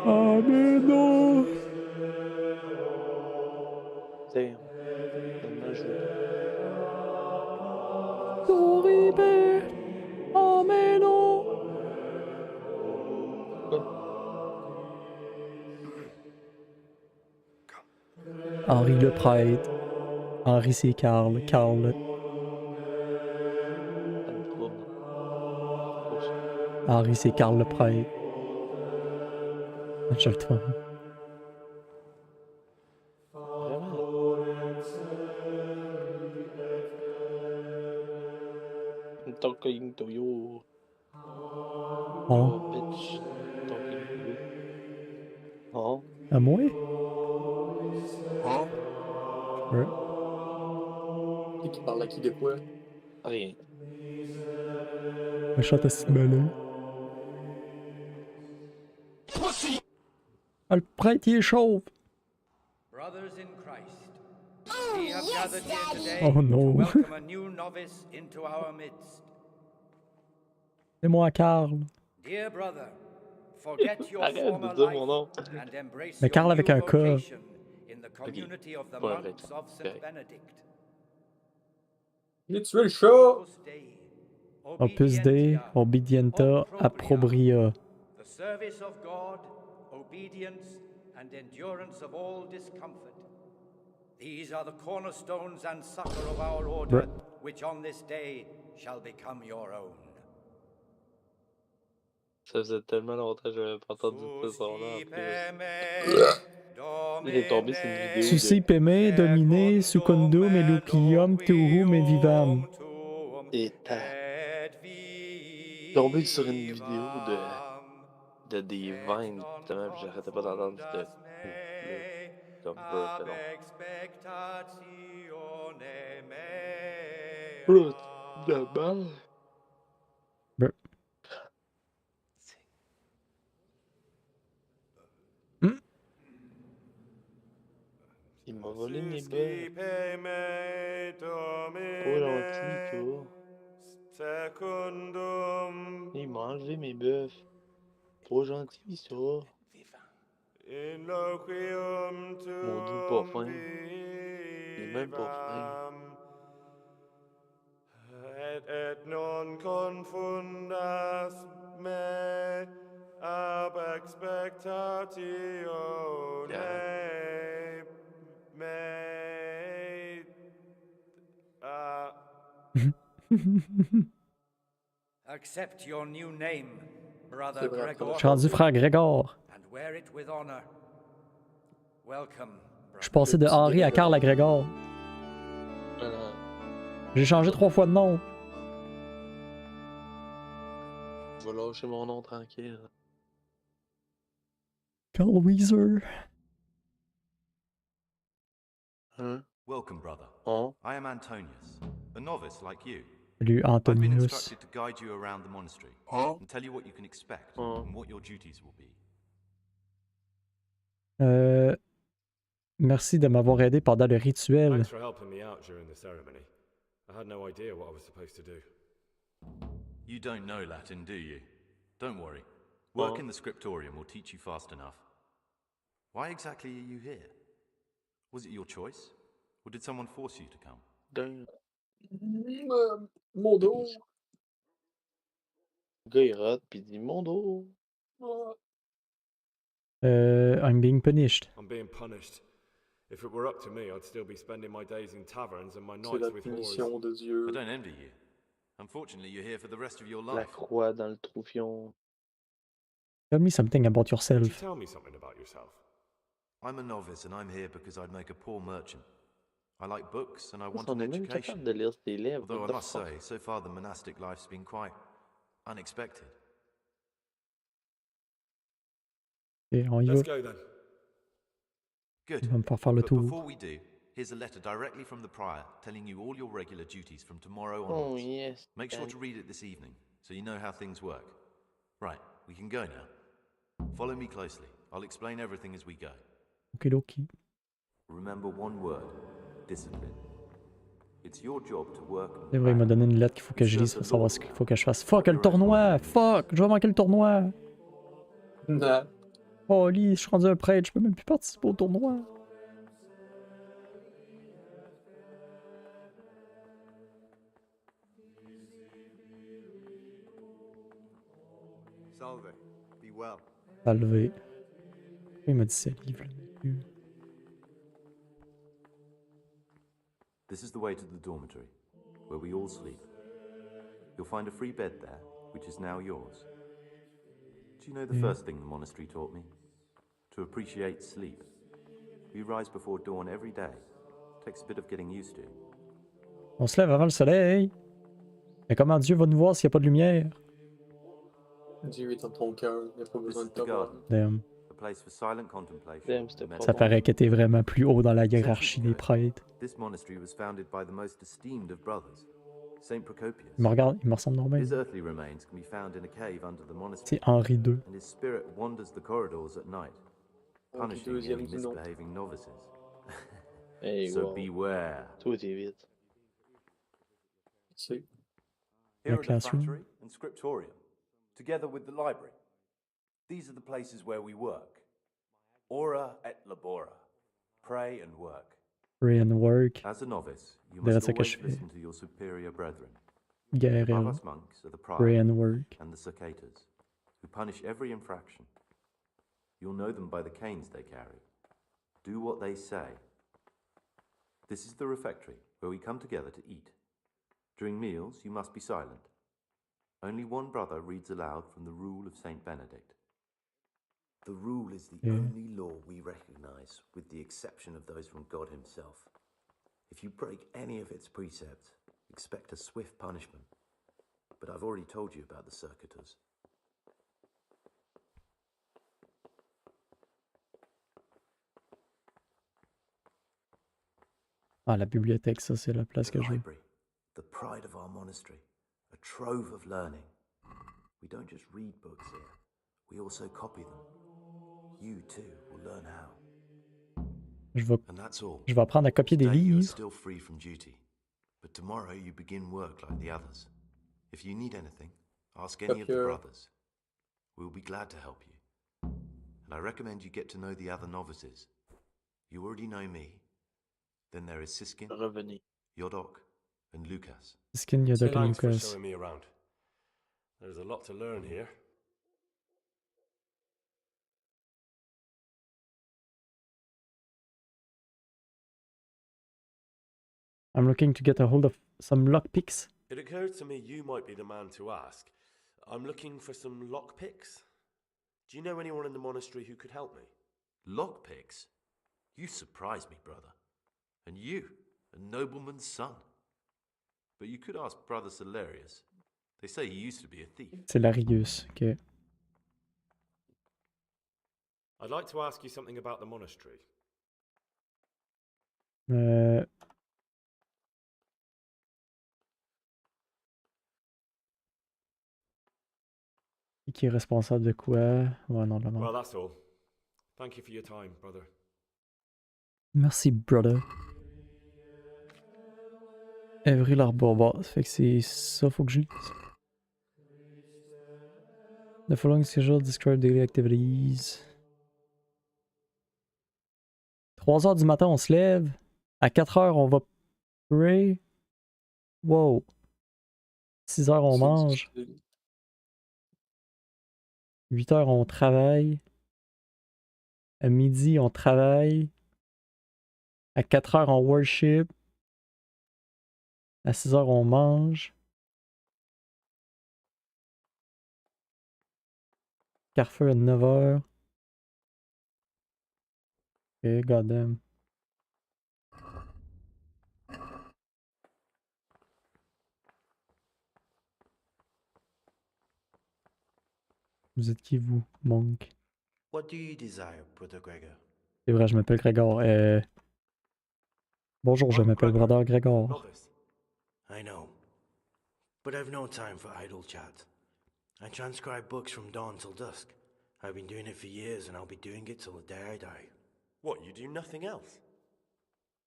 Ah, mais non! Damn. Tellement je veux pas. Toribé! Oh, mais non! Henri le prêtre. Henri c'est Carl. Carl. Henri c'est Carl le prêtre. Achève-toi. Talking to you. Oh. Bitch. Talking to you. Oh. À moi? Hein? Ouais. Et qui parle à qui de quoi? Rien. Un chat assis malin. Ah, le prêtre, il est chauve! Brothers in Christ, we have gathered here today Oh no. to welcome a new novice into our midst. C'est moi, Carl. Dear brother, forget your Arrête former de dire life mon nom. and embrace Mais your Carl new avec un K. vocation in the community of the Pas un monks of St. Ok. Benedict. Il est tué le chat! Opus Dei, Obedienta, Approbria. The service of God, obedience, and endurance of all discomfort. These are the cornerstones and succor of our order, which on this day shall become your own. Ça faisait tellement longtemps que j'avais pas entendu ce son-là. Il est tombé sur une vidéo. Susi peme, domine, succundum, elucium, tuum et vivam. Et tombé sur une vidéo de des vines, justement, puis j'arrêtais pas d'entendre ce comme ça, c'est long. De balle. Il m'a volé mes bœufs. Oh gentil, toi. Il m'a enlevé mes bœufs. Trop gentil, ça. Maudit pas fin. Il est même pas fin. Et non confundas me ab expectatione me. Accept your new name, brother Gregor. Je suis rendu frère Grégor. And wear it with honor. Welcome. Je suis passé de Henri à Carl à Grégor. J'ai changé 3 fois de nom. Je vais lâcher mon nom tranquille. Carl Weezer. Hein? Welcome, brother. Oh? I am Antonius, a novice like you. Salut, I've been Antonius. instructed to guide you around the monastery and tell you what you can expect and what your duties will be. Merci de m'avoir aidé pendant le rituel. Thanks for helping me out during the ceremony. I had no idea what I was supposed to do. You don't know Latin, do you? Don't worry. Work in the scriptorium will teach you fast enough. Why exactly are you here? Was it your choice? Or did someone force you to come? Mon dos! Le gars il rate pis il dit mon dos. I'm being punished. I'm being punished. If it were up to me, I'd still be spending my days in taverns and my nights with whores. De Dieu. I don't envy you. Unfortunately, you're here for the rest of your La life. croix dans le troufion. Tell me something about Could you yourself. tell me something about yourself? I'm a novice and I'm here because I'd make a poor merchant. I like books and I want On an est même education. capable de lire tes lèvres. Although I must say, so far the monastic life's been quite unexpected. Et on y va. Let's go then. Good. Il va me faire le But tour. before we do, here's a letter directly from the prior telling you all your regular duties from tomorrow onwards. Oh yes. Make sure to read it this evening so you know how things work. Right, we can go now. Follow me closely. I'll explain everything as we go. Okidoki. Remember one word, discipline. It's your job to work. C'est vrai, il m'a donné une lettre qu'il faut que je lise pour savoir ce qu'il faut que je fasse. Fuck le tournoi! Fuck! Je vais manquer le tournoi! Non. Oh, Lee, je suis rendu un prêtre, je peux même plus participer au tournoi. Salve. Be well. Salvé. Il m'a dit c'est livre. This is the way to the dormitory, where we all sleep. You'll find a free bed there, which is now yours. Do you know the first thing the monastery taught me? To appreciate sleep. We rise before dawn every day. Takes a bit of getting used to. On se lève avant le soleil. Mais comment Dieu va nous voir s'il n'y a pas de lumière? Dieu est dans ton cœur, il n'y a pas besoin de te voir. Damn. A place for silent contemplation. Damn, c'était pas Ça bon. paraît que t'es vraiment plus haut dans la hiérarchie des prêtres. This monastery was founded by the most esteemed of brothers, Saint Procopius. Il me regarde, il me ressemble normal. His earthly remains can be found in a cave under the monastery. C'est Henri II. And his spirit wanders the corridors at night, punishing any misbehaving novices. Hey, So wow. beware. Toi, t'es vite. C'est. Here are the classroom. factory and scriptorium, together with the library. These are the places where we work. Ora et labora. Pray and work. Pray and work. As a novice, you That's must ce que always je fais. listen to your superior brethren. Guerre. Us monks are the Pray prior and work. and the cicadas, who punish every infraction. You'll know them by the canes they carry. Do what they say. This is the refectory, where we come together to eat. During meals, you must be silent. Only one brother reads aloud from the rule of Saint Benedict. The rule is the only law we recognize, with the exception of those from God himself. If you break any of its precepts, expect a swift punishment. But I've already told you about the circuitous. Ah, la bibliothèque, ça, c'est la place que je veux. The pride of our monastery, a trove of learning. We don't just read books here, we also copy them. You too will learn how. Je vais apprendre à copier des Today you are livres. still free from duty, but tomorrow you begin work like the others. If you need anything, ask any of the brothers. We'll be glad to help you. And I recommend you get to know the other novices. You already know me. Then there is Siskin, Yodok, and Lucas. Siskin, Yodok, and Thanks for Lucas. showing me around. There's a lot to learn here. I'm looking to get a hold of some lockpicks. It occurred to me you might be the man to ask. I'm looking for some lockpicks. Do you know anyone in the monastery who could help me? Lockpicks? You surprise me, brother. And you, a nobleman's son. But you could ask Brother Celerius. They say he used to be a thief. Celerius, ok. I'd like to ask you something about the monastery. Qui est responsable de quoi? Ouais, non, non, non. Well, that's all. Thank you for your time, brother. Merci, brother. Every l'arbor. Bon, ça fait que c'est ça, faut que je lise. The following schedule describe daily activities. 3h du matin, on se lève. À 4h, on va pray. Wow. 6h, on mange. 8h, on travaille. À midi, on travaille. À 4h, on worship. À 6h, on mange. Carrefour à 9h. Ok, goddamn. Vous êtes qui, vous, monk? What do you desire, Brother Gregor? C'est vrai, je m'appelle Grégor. Bonjour, je m'appelle Brother Grégor. I know, but I've no time for idle chat. I transcribe books from dawn till dusk. I've been doing it for years, and I'll be doing it till the day I die. What, you do nothing else?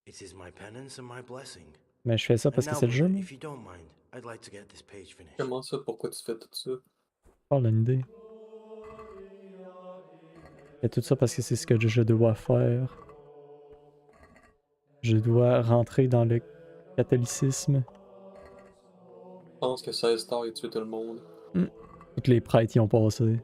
It is my penance and my blessing. Mais je fais ça parce que c'est le jeu, moi. If you don't mind, I'd like to get this page finished. Comment ça? Pourquoi tu fais tout ça? Oh, l'idée. Et tout ça parce que c'est ce que je dois faire. Je dois rentrer dans le catholicisme. Je pense que 16 stars et tuer tout le monde. Toutes les prêtres y ont passé.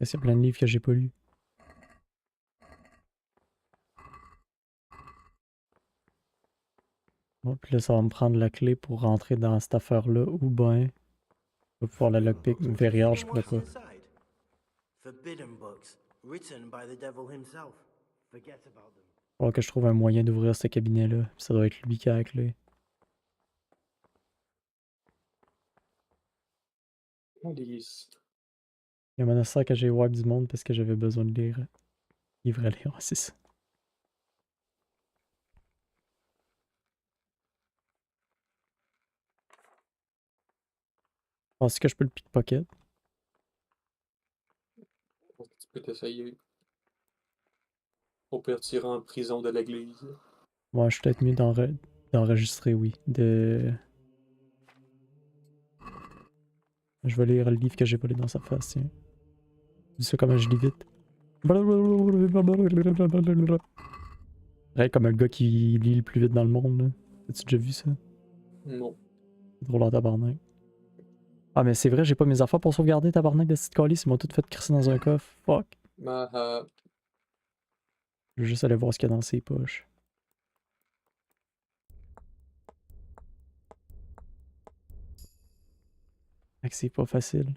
Il y a plein de livres que j'ai pas lus. Bon, puis là, ça va me prendre la clé pour rentrer dans cette affaire-là, ou ben, je vais pouvoir la lockpick, mais verrière, je pourrais pas. Forbidden books, written by the devil himself. Forget about them. Il va falloir que je trouve un moyen d'ouvrir ce cabinet-là. Ça doit être lui qui a la clé. Il y a nécessaire que j'ai wipe du monde parce que j'avais besoin de lire. Livre à lire, c'est ça. Penses-tu que je peux le pickpocket? Tu peux t'essayer. Au pire, tu iras en prison de l'église. Ouais, je suis peut-être mieux d'enregistrer, oui. Je vais lire le livre que j'ai pas lu dans sa face, tiens. Dis ça comment je lis vite. Ouais, comme un gars qui lit le plus vite dans le monde, là. As-tu déjà vu ça? Non. C'est drôle en tabarnak. Ah, mais c'est vrai, j'ai pas mes affaires pour sauvegarder, tabarnak de cette calice. Ils m'ont tout fait crisser dans un coffre. Fuck. Je vais juste aller voir ce qu'il y a dans ses poches. Fait que c'est pas facile.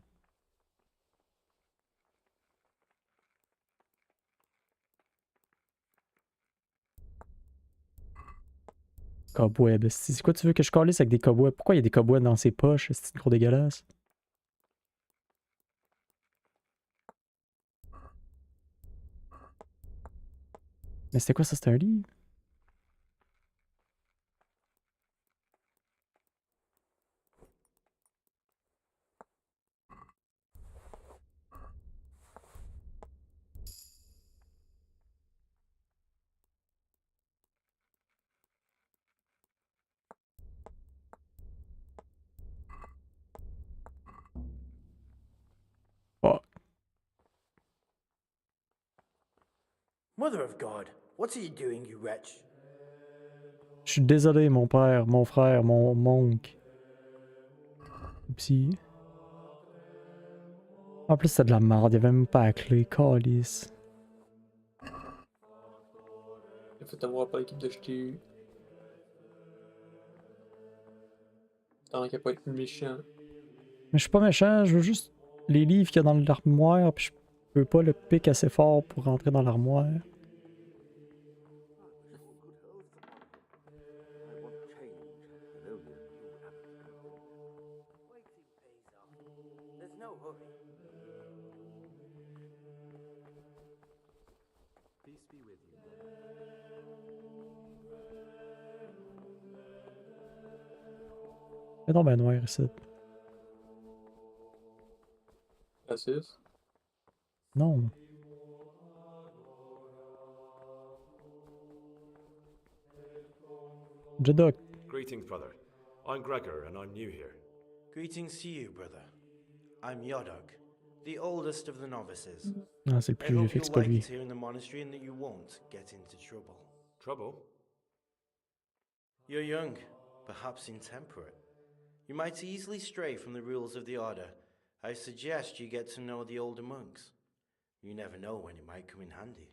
Cobweb. C'est quoi tu veux que je calisse avec des cobwebs? Pourquoi il y a des cobwebs dans ses poches? C'est gros dégueulasse. Mais c'était quoi ça? C'était un livre? Fuck. Mother of God, what are you doing, you wretch? Je suis désolé, mon père, mon frère, mon monk. Oupsie. En plus, c'est de la merde. Il y avait même pas la clé. Calice. Il a fait avoir par l'équipe de jeter. Tant qu'il n'y a pas être méchant. Mais je suis pas méchant, je veux juste les livres qu'il y a dans l'armoire, puis je peux pas le pick assez fort pour rentrer dans l'armoire. C'est donc ben noir ici. Raciste? Non. Jedok. Greetings, brother. I'm Gregor, and I'm new here. Greetings to you, brother. I'm Yodok, the oldest of the novices. Ah, c'est le I plus hope fixe you'll pas like lui. it here in the monastery and that you won't get into trouble. Trouble? You're young, perhaps intemperate. You might easily stray from the rules of the order. I suggest you get to know the older monks. You never know when it might come in handy.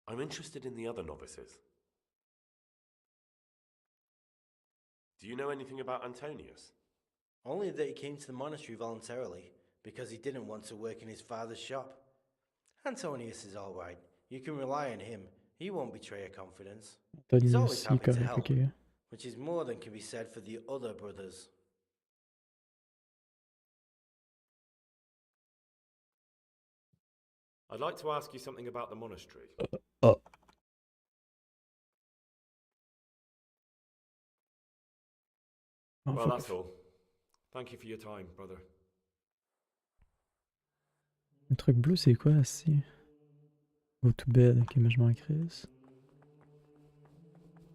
I'm interested in the other novices. Do you know anything about Antonius? Only that he came to the monastery voluntarily, because he didn't want to work in his father's shop. Antonius is all right. You can rely on him. He won't betray your confidence. He's always Antonius, happy to correct, help, ok. which is more than can be said for the other brothers. I'd like to ask you something about the monastery. Oh. Well, that's all. Thank you for your time, brother. Le truc bleu, c'est quoi, ici? Go to bed, ok, mais je m'en crisse.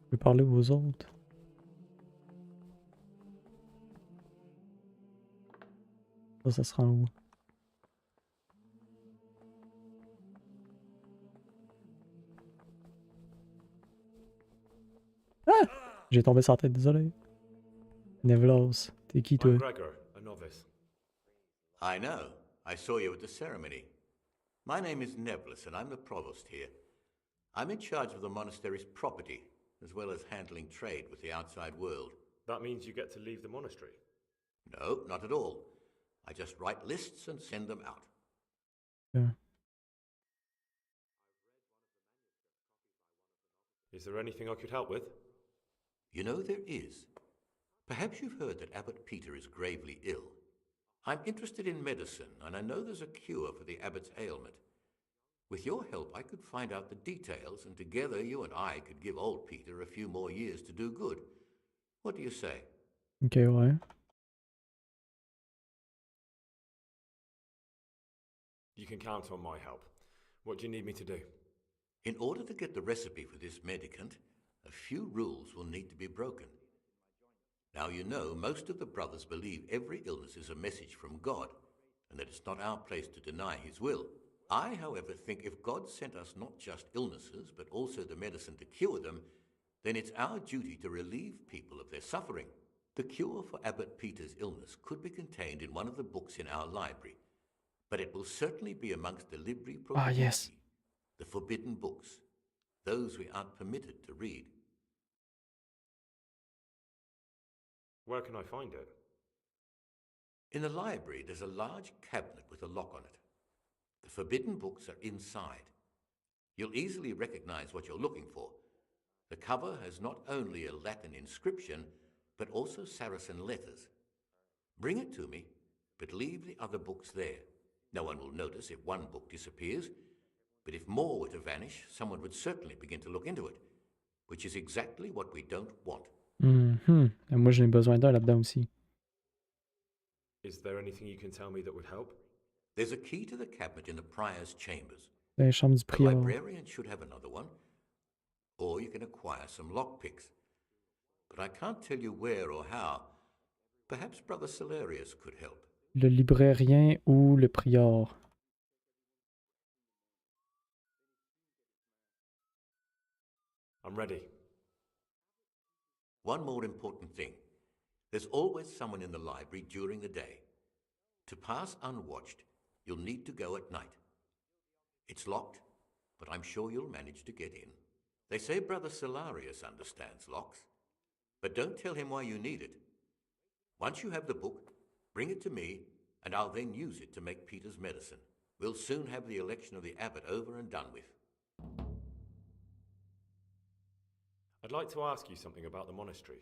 Je peux parler aux autres. Ça se rend où? Ah! J'ai tombé sur la tête, désolé. Nevlos, t'es qui toi? I'm Gregor, a novice. I know. I saw you at the ceremony. My name is Nevlis, and I'm the provost here. I'm in charge of the monastery's property, as well as handling trade with the outside world. That means you get to leave the monastery? No, not at all. I just write lists and send them out. Yeah. Is there anything I could help with? You know, there is. Perhaps you've heard that Abbot Peter is gravely ill. I'm interested in medicine, and I know there's a cure for the abbot's ailment. With your help, I could find out the details, and together you and I could give old Peter a few more years to do good. What do you say? Ok, ouais. You can count on my help. What do you need me to do? In order to get the recipe for this medicament, a few rules will need to be broken. Now, you know, most of the brothers believe every illness is a message from God, and that it's not our place to deny his will. I, however, think if God sent us not just illnesses, but also the medicine to cure them, then it's our duty to relieve people of their suffering. The cure for Abbot Peter's illness could be contained in one of the books in our library, but it will certainly be amongst the Libri Prohibiti, yes. the forbidden books, those we aren't permitted to read. Where can I find it? In the library, there's a large cabinet with a lock on it. The forbidden books are inside. You'll easily recognize what you're looking for. The cover has not only a Latin inscription, but also Saracen letters. Bring it to me, but leave the other books there. No one will notice if one book disappears, but if more were to vanish, someone would certainly begin to look into it, which is exactly what we don't want. Moi, j'en ai besoin d'un là-dedans aussi. Is there anything you can tell me that would help? There's a key to the cabinet in the prior's chambers. Dans les chambres du The prieur. librarian should have another one, or you can acquire some lockpicks. But I can't tell you where or how. Perhaps Brother Salarius could help. Le librairien ou le prieur? I'm ready. One more important thing. There's always someone in the library during the day. To pass unwatched, you'll need to go at night. It's locked, but I'm sure you'll manage to get in. They say Brother Salarius understands locks, but don't tell him why you need it. Once you have the book, bring it to me, and I'll then use it to make Peter's medicine. We'll soon have the election of the abbot over and done with. I'd like to ask you something about the monastery.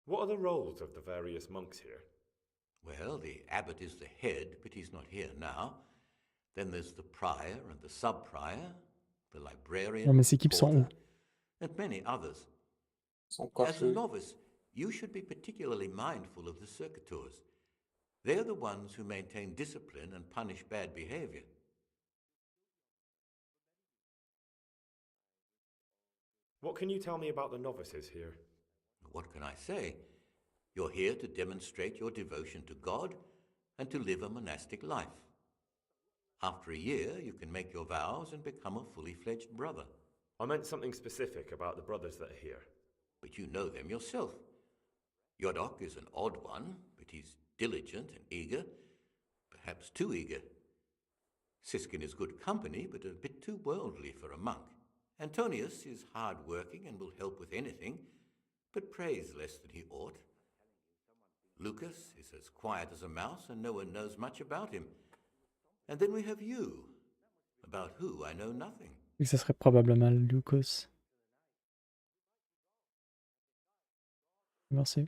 What are the roles of the various monks here? Well, the abbot is the head, but he's not here now. Then there's the prior and the sub-prior, the librarian, Ouais, mais c'est qui pis sont où? and many others. As a novice, you should be particularly mindful of the circuitors. They're the ones who maintain discipline and punish bad behavior. What can you tell me about the novices here? What can I say? You're here to demonstrate your devotion to God and to live a monastic life. After a year, you can make your vows and become a fully fledged brother. I meant something specific about the brothers that are here. But you know them yourself. Yodok is an odd one, but he's diligent and eager, perhaps too eager. Siskin is good company, but a bit too worldly for a monk. Antonius is hard-working and will help with anything, but prays less than he ought. Lucas is as quiet as a mouse and no one knows much about him. And then we have you, about who I know nothing. Et ça serait probablement Lucas. Merci.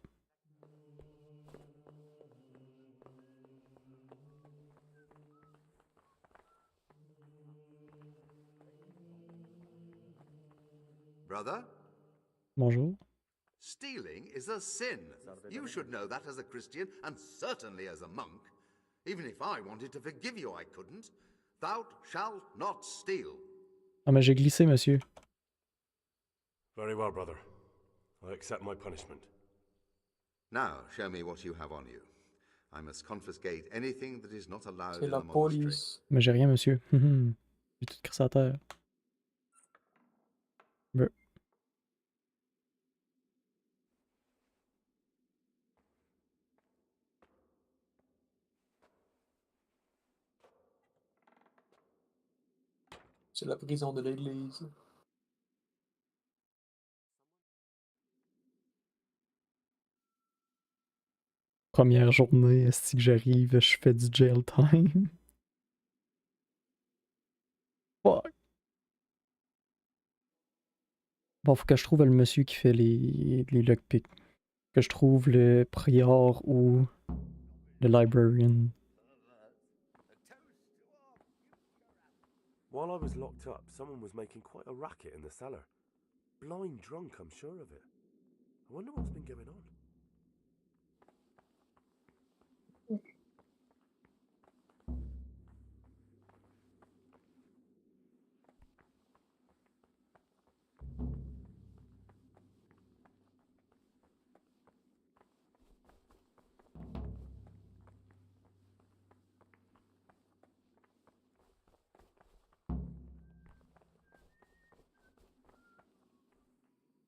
Brother? Bonjour. Stealing is a sin. You should know that as a Christian, and certainly as a monk. Even if I wanted to forgive you, I couldn't. Thou shalt not steal. Ah mais j'ai glissé, monsieur. Very well, brother. I accept my punishment. Now, show me what you have on you. I must confiscate anything that is not allowed in the monastery. Mais j'ai rien, monsieur. J'ai tout crissé à terre. Bleu. C'est la prison de l'église. Première journée, est-ce que j'arrive, je fais du jail time. Fuck. Bon, faut que je trouve le monsieur qui fait les lockpicks. Que je trouve le prior ou le librarian. While I was locked up, someone was making quite a racket in the cellar. Blind drunk, I'm sure of it. I wonder what's been going on.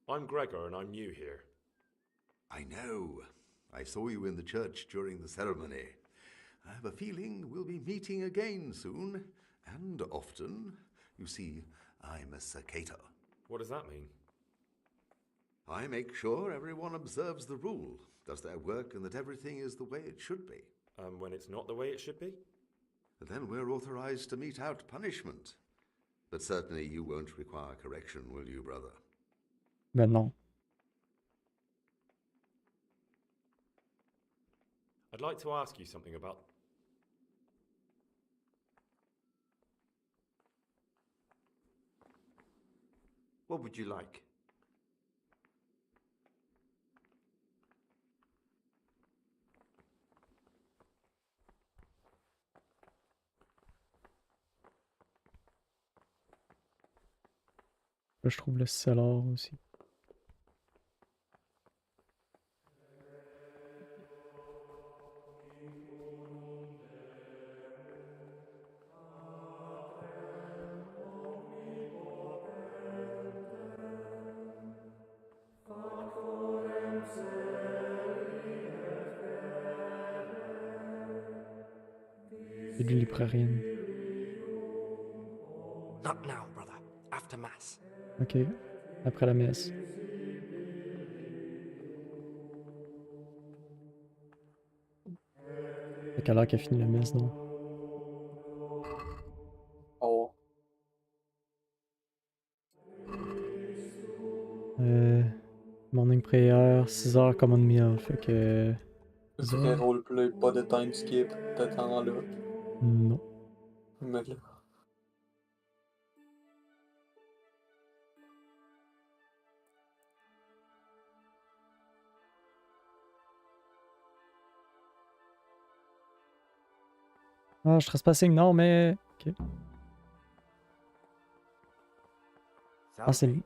I'm Gregor and I'm new here. I know. I saw you in the church during the ceremony. I have a feeling we'll be meeting again soon, and often. You see, I'm a circator. What does that mean? I make sure everyone observes the rule, does their work, and that everything is the way it should be. And when it's not the way it should be? Then we're authorized to mete out punishment. But certainly you won't require correction, will you, brother? Ben non. I'd like to ask you something about... What would you like? Là, je trouve le cellar aussi. Et du librarian. Not now, brother. After mass. Ok. Après la messe. À quelle heure qu'a fini la messe, donc? Oh. Morning prayer, 6h common meal, fait que... Vrai roleplay, pas de time skip, t'attends là. Non. Mais là... Ah, je trespassing, non, mais... Ok. Ah, c'est le...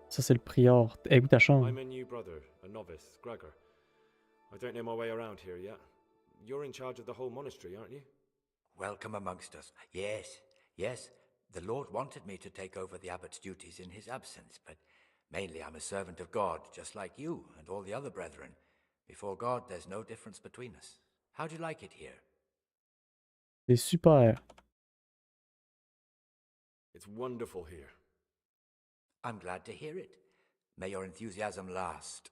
Ça, c'est le prior. Hey, où ta chambre? I'm a new brother, a novice, Gregor. I don't know my way around here yet. You're in charge of the whole monastery, aren't you? Welcome amongst us. Yes, yes. The Lord wanted me to take over the abbot's duties in his absence, but mainly I'm a servant of God, just like you and all the other brethren. Before God, there's no difference between us. How do you like it here? C'est super. It's wonderful here. I'm glad to hear it. May your enthusiasm last.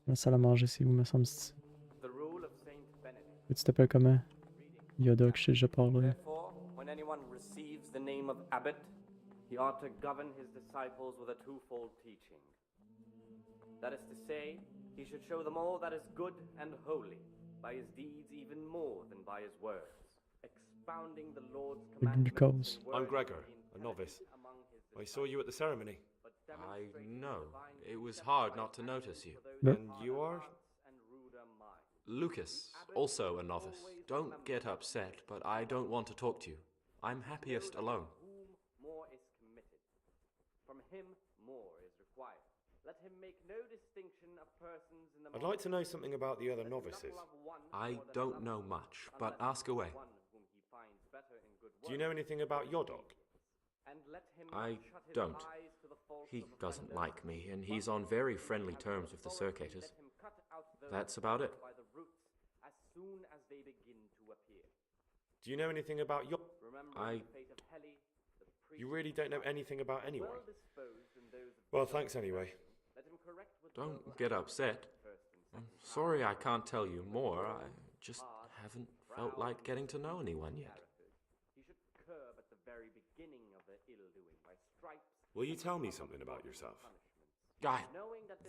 La salle à manger, c'est où, me semble t tu t'appelles comment? Yoda, que je t'ai déjà parlé. Therefore, when anyone receives the name of abbot, he ought to govern his disciples with a twofold teaching. That is to say, he should show them all that is good and holy, by his deeds even more than by his words, expounding the Lord's commandments. I'm Gregor, a novice. I saw you at the ceremony. I know. It was hard not to notice you. And you are? Lucas, also a novice. Don't get upset, but I don't want to talk to you. I'm happiest alone. More is committed. From him, more is required. Let him make no distinction of persons in the I'd like to know something about the other novices. I don't know much, but ask away. Do you know anything about Yodok? I don't. He doesn't like me, and he's on very friendly terms with the circators. That's about it. Do you know anything about Yodok? You really don't know anything about anyone? Well, thanks anyway. Don't get upset. I'm sorry I can't tell you more. I just haven't felt like getting to know anyone yet. Will you tell me something about yourself?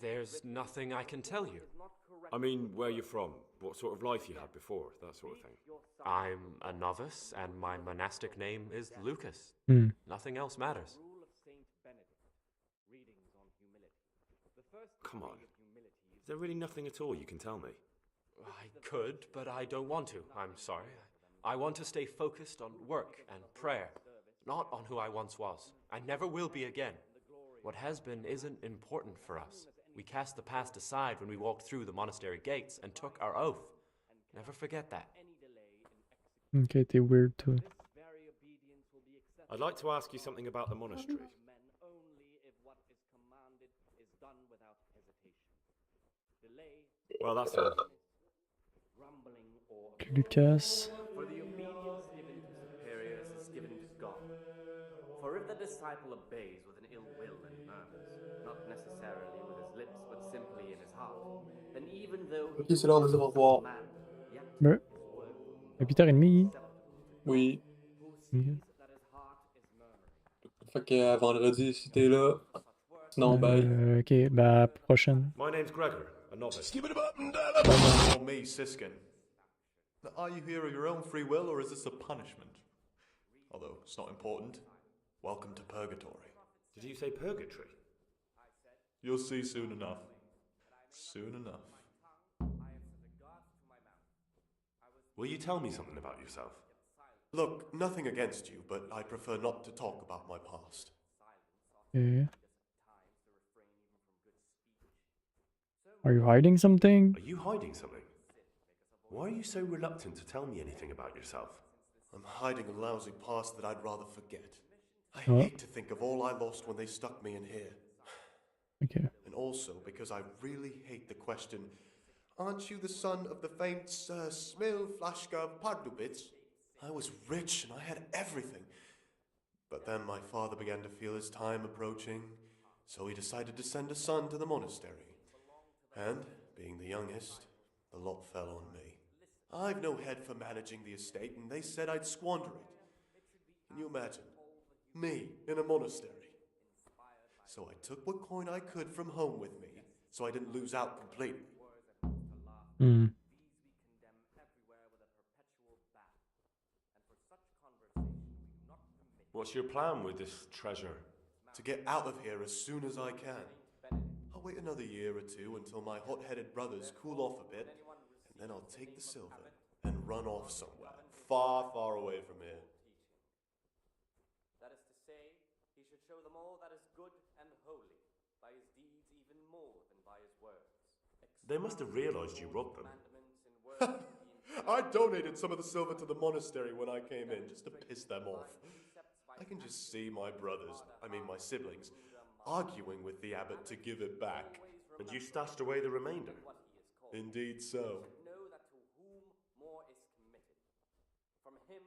There's nothing I can tell you. I mean, where you're from, what sort of life you had before, that sort of thing. I'm a novice, and my monastic name is Lucas. Nothing else matters. Come on. Is there really nothing at all you can tell me? I could, but I don't want to. I'm sorry. I want to stay focused on work and prayer, not on who I once was. I never will be again. What has been isn't important for us. We cast the past aside when we walked through the monastery gates and took our oath. Never forget that. Okay, t'es weird too. I'd like to ask you something about the monastery. Well, that's all. Lucas. For the obedience given to superiors is given to God. For if the disciple obeys with an ill will and murmurs, not necessarily with his lips, but simply in his heart, then even though Ok, c'est l'heure de dire au revoir. Ouais. À 8h30. Oui. Okay. Fait que à vendredi, si t'es là. Sinon, bye. Ok, bah, prochaine. My name's Gregor, a novice. Give it up and down. Me, Siskin. Are you here of your own free will, or is this a punishment? Although it's not important. Welcome to purgatory. Did you say purgatory? You'll see soon enough. Soon enough. Will you tell me something about yourself? Look, nothing against you, but I prefer not to talk about my past. Okay. Are you hiding something? Are you hiding something? Why are you so reluctant to tell me anything about yourself? I'm hiding a lousy past that I'd rather forget. I hate to think of all I lost when they stuck me in here. Okay. And also because I really hate the question, aren't you the son of the famed Sir Smil Flashka Pardubitz? I was rich and I had everything. But then my father began to feel his time approaching, so he decided to send a son to the monastery. And, being the youngest, the lot fell on me. I've no head for managing the estate, and they said I'd squander it. Can you imagine? Me, in a monastery. So I took what coin I could from home with me, so I didn't lose out completely. What's your plan with this treasure? To get out of here as soon as I can. I'll wait another year or two until my hot-headed brothers cool off a bit, and then I'll take the silver and run off somewhere, far, far away from here. That is to say, he should show them all that is good and holy, by his deeds even more than by his words. They must have realized you robbed them. I donated some of the silver to the monastery when I came in, just to piss them off. I can just see my my siblings, arguing with the abbot to give it back. And you stashed away the remainder? Indeed so.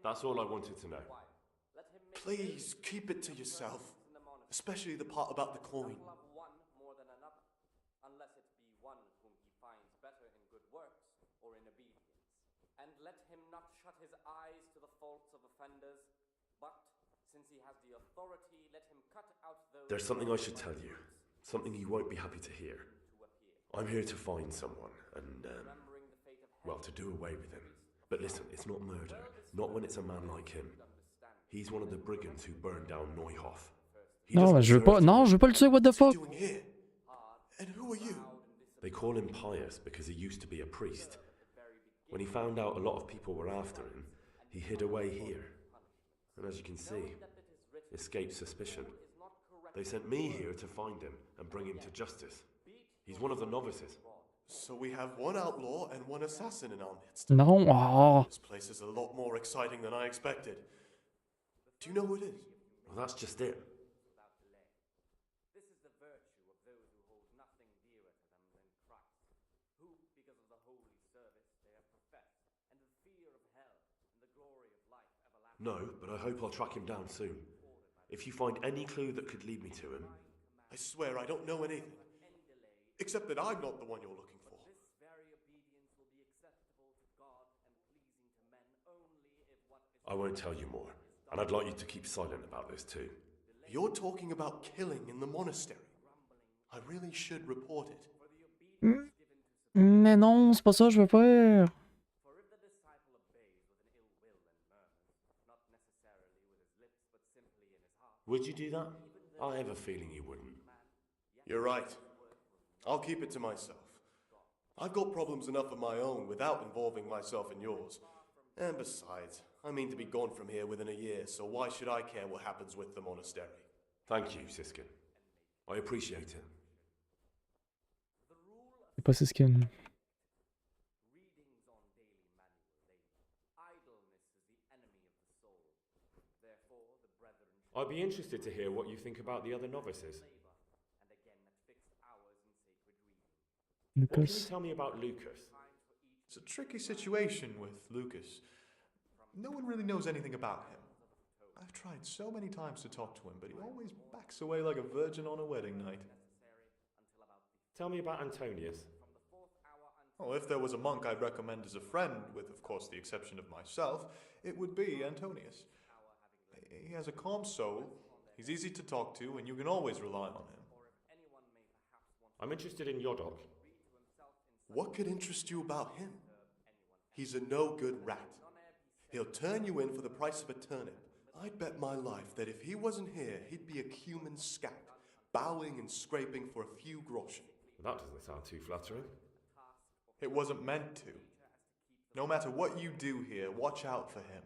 That's all I wanted to know. Please, keep it to yourself. Especially the part about the coin. Unless it be one whom he finds better in good works or in obedience. And let him not shut his eyes to the faults of offenders, but, since he has the authority, let him cut out those... There's something I should tell you. Something you won't be happy to hear. I'm here to find someone, and, well, to do away with him. But listen, it's not murder. Not when it's a man like him. He's one of the brigands who burned down Neuhof. Non, je veux pas le tuer, what the fuck? And who are you? They call him pious because he used to be a priest. When he found out a lot of people were after him, he hid away here. And as you can see, escaped suspicion. They sent me here to find him and bring him to justice. He's one of the novices. So we have one outlaw and one assassin in our midst. Non, oh. This place is a lot more exciting than I expected. Do you know who it is? Well, that's just it. This is the virtue of those who hold nothing dearer to them than Christ, who, because of the holy service they have professed, and the fear of hell, and the glory of life everlasting... No, but I hope I'll track him down soon. If you find any clue that could lead me to him... I swear I don't know anything. Except that I'm not the one you're looking for. This very obedience will be acceptable to God and pleasing to men only if what is... I won't tell you more, and I'd like you to keep silent about this too. You're talking about killing in the monastery. I really should report it. Mais non, c'est pas ça que je veux faire. Would you do that? I have a feeling you wouldn't. You're right. I'll keep it to myself. I've got problems enough of my own without involving myself in yours. And besides, I mean to be gone from here within a year, so why should I care what happens with the monastery? Thank you, Siskin. I appreciate it. C'est pas Siskin. I'd be interested to hear what you think about the other novices. Lucas. What can you tell me about Lucas? It's a tricky situation with Lucas. No one really knows anything about him. I've tried so many times to talk to him, but he always backs away like a virgin on a wedding night. Tell me about Antonius. Oh, if there was a monk I'd recommend as a friend, with of course the exception of myself, it would be Antonius. He has a calm soul, he's easy to talk to, and you can always rely on him. I'm interested in Yodok. What could interest you about him? He's a no-good rat. He'll turn you in for the price of a turnip. I'd bet my life that if he wasn't here, he'd be a human scout, bowing and scraping for a few groschen. That doesn't sound too flattering. It wasn't meant to. No matter what you do here, watch out for him.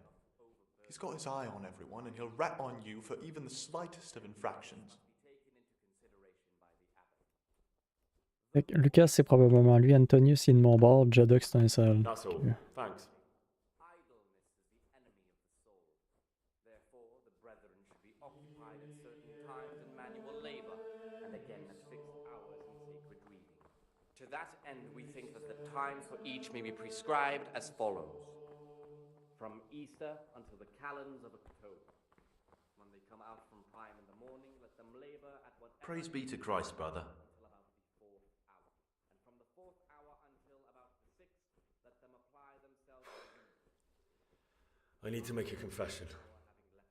He's got his eye on everyone, and he'll rat on you for even the slightest of infractions. Lucas, c'est probablement lui. Antonius, il est de mon bord. Jadok, c'est un sale. That's all. Thanks. To that end, we think that the times for each may be prescribed as follows. From Easter until the calends of October. When they come out from prime in the morning, let them labor at whatever... Praise be to Christ, brother. Until about the 4th hour. And from the 4th hour until about the 6th, let them apply themselves I need to make a confession.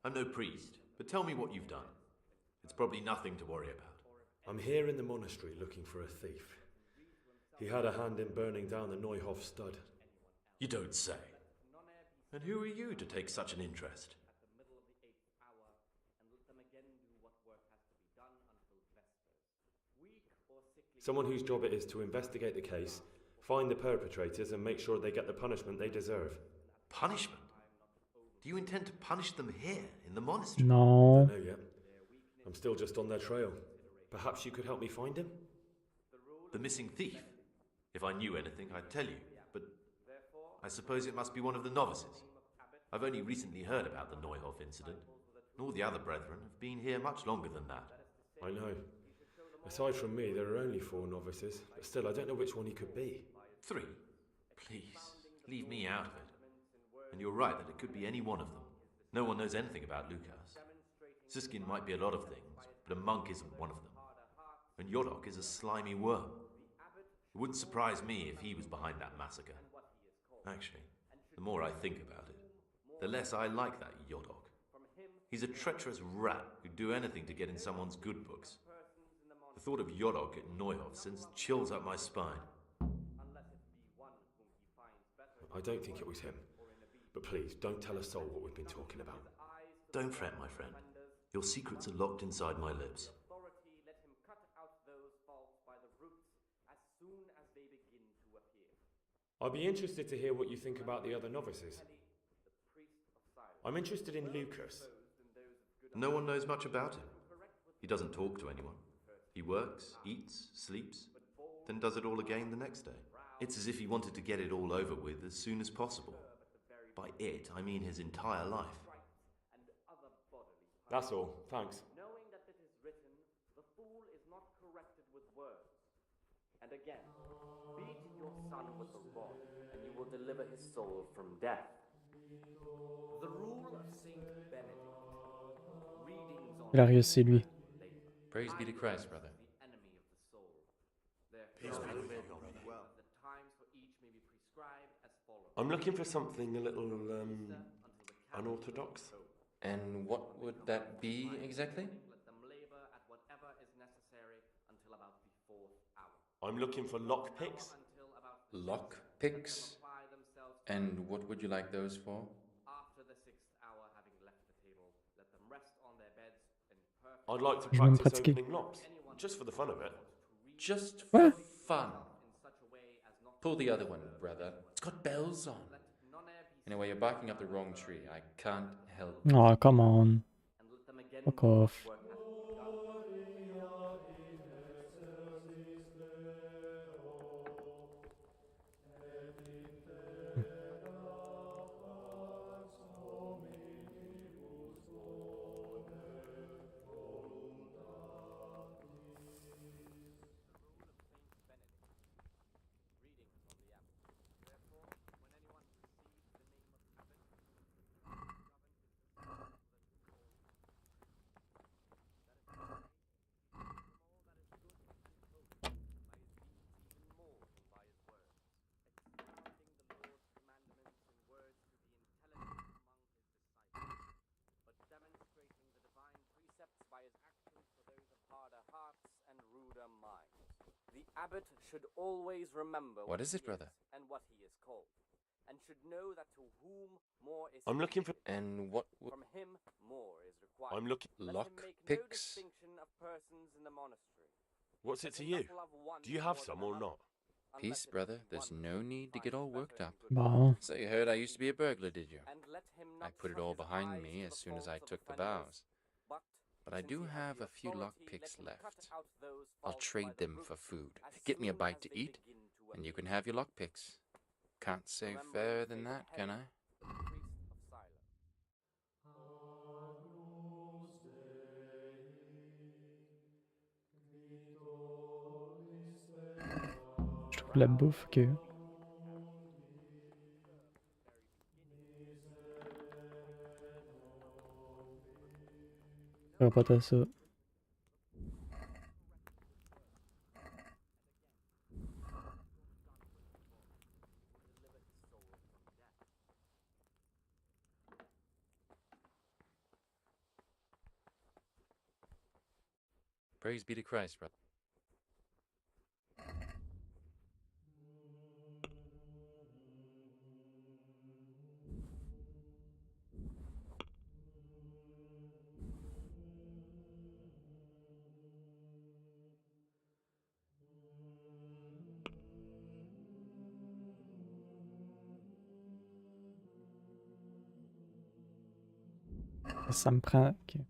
I'm no priest, but tell me what you've done. It's probably nothing to worry about. I'm here in the monastery looking for a thief. He had a hand in burning down the Neuhof stud. You don't say. And who are you to take such an interest? Someone whose job it is to investigate the case, find the perpetrators, and make sure they get the punishment they deserve. Punishment? Do you intend to punish them here, in the monastery? No. I don't know yet. I'm still just on their trail. Perhaps you could help me find him? The missing thief? If I knew anything, I'd tell you, but I suppose it must be one of the novices. I've only recently heard about the Neuhof incident, and all the other brethren have been here much longer than that. I know. Aside from me, there are only 4 novices, but still, I don't know which one he could be. 3? Please, leave me out of it. And you're right that it could be any one of them. No one knows anything about Lukas. Siskin might be a lot of things, but a monk isn't one of them. And Yodok is a slimy worm. It wouldn't surprise me if he was behind that massacre. Actually, the more I think about it, the less I like that Yodok. He's a treacherous rat who'd do anything to get in someone's good books. The thought of Yodok at Neuhof sends chills up my spine. I don't think it was him. But please, don't tell a soul what we've been talking about. Don't fret, my friend. Your secrets are locked inside my lips. I'd be interested to hear what you think about the other novices. I'm interested in Lukas. No one knows much about him. He doesn't talk to anyone. He works, eats, sleeps, then does it all again the next day. It's as if he wanted to get it all over with as soon as possible. By it, I mean his entire life. That's all. Thanks. Knowing that it is written, the fool is not corrected with words. And again, beat your son with the rod, and you will deliver his soul from death. The rule of Saint Benedict. Readings on Hilarious, c'est lui. Praise be to Christ, brother. the enemy of the soul. Peace be with you, brother. The times for each may be prescribed as follows. I'm looking for something a little, unorthodox. And what would that be exactly? Let them labor at whatever is necessary until about the 4th hour. I'm looking for lockpicks. Lockpicks? And what would you like those for? After the 6th hour, having left the table, let them rest on their beds in perfect. I'd like to Je vais me practice pratiquer. opening locks, just for the fun of it. Just for What? fun. Pull the other one, brother. It's got bells on. Anyway, you're barking up the wrong tree. I can't help it. Oh, come on. Fuck off. The abbot should always remember What is it, brother? And what he is called, and should know that to whom more is I'm looking for. And what would... from him more is required. I'm looking. Let him make no Lockpicks? distinction of persons in the monastery. What's it to you? Do you have some or not? Peace, brother. There's no need to get all worked up. Bah. So you heard I used to be a burglar, did you? And let him I not put it shut all his behind eyes me to as the soon as I faults of took the offenders. vows. But I do have a few lockpicks left. I'll trade them for food. Get me a bite to eat, and you can have your lockpicks. Can't say fairer than that, can I? Je trouve la bouffe que... On va pas t'as ça. Praise be to Christ, brother. Ça me prend... Ok.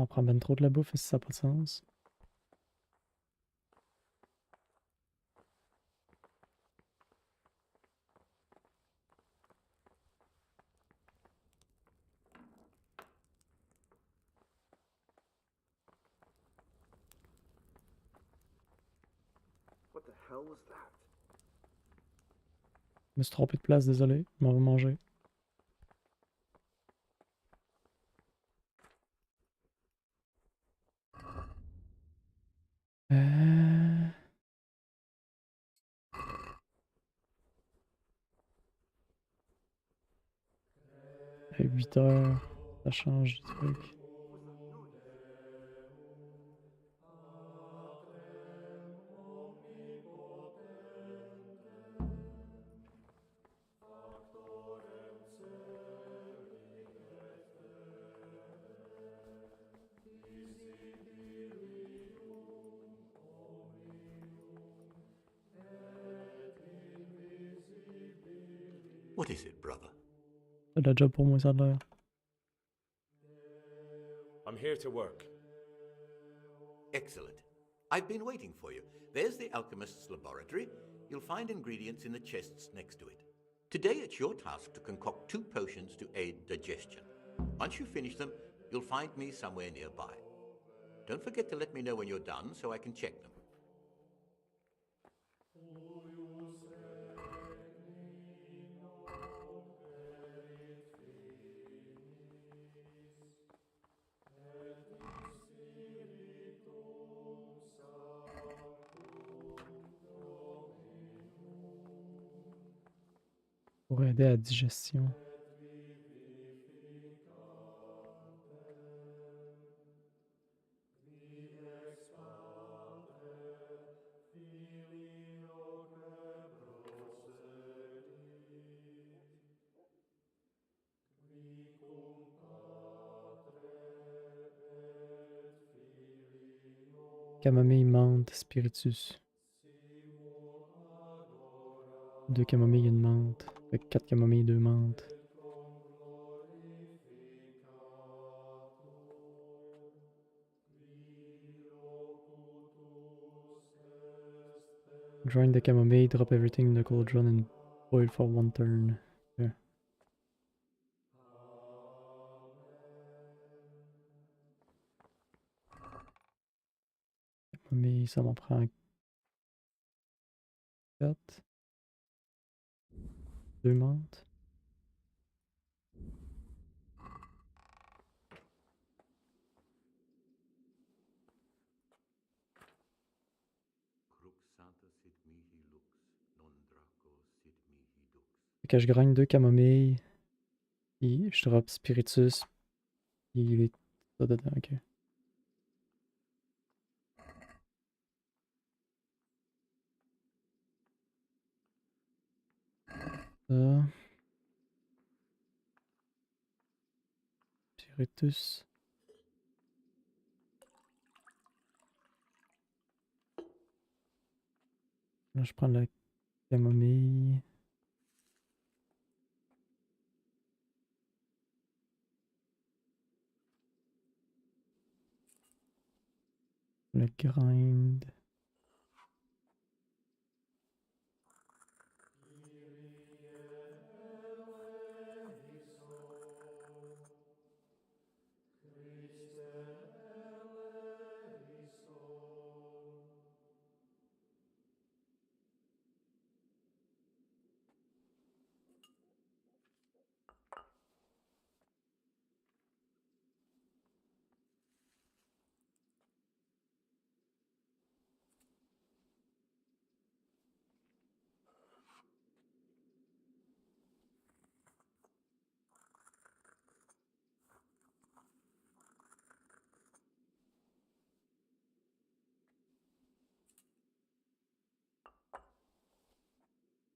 On prend ben trop de la bouffe et ça n'a pas de sens. What the hell was that? Je me suis trompé de place, désolé. Je m'en vais manger. À 8 heures, ça change du truc. What is it, brother? C'est de la job pour moi, ça a l'air. I'm here to work. Excellent. I've been waiting for you. There's the alchemist's laboratory. You'll find ingredients in the chests next to it. Today it's your task to concoct 2 potions to aid digestion. Once you finish them, you'll find me somewhere nearby. Don't forget to let me know when you're done so I can check them. Pour aider à la digestion. Camomille, menthe, spiritus. 2 camomilles, 1 menthe. Fait 4 camomilles, 2 menthes. Grind the chamomile, drop everything in the cauldron and boil for 1 turn. Yeah. Camomille, ça m'en prend 4. 2 menthes. Fait que je grind 2 camomilles. Puis je drop spiritus. Puis il est ça dedans, ok. Ça. Spiritus. Là, je prends la camomille. Le grind.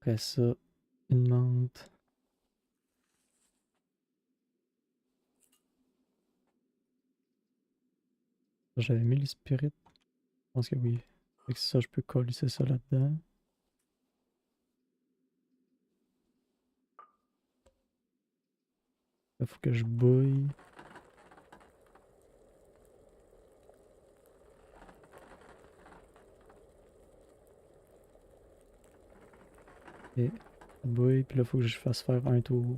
Après ça, une menthe. J'avais mis les spirits. Je pense que oui. Avec ça, je peux coller ça là-dedans. Il faut que je bouille. Et bouille, puis là, il faut que je fasse faire un tour.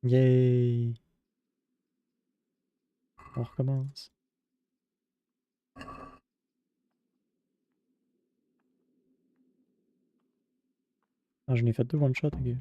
Yay! On recommence. Ah, je n'ai fait deux one-shot, ok.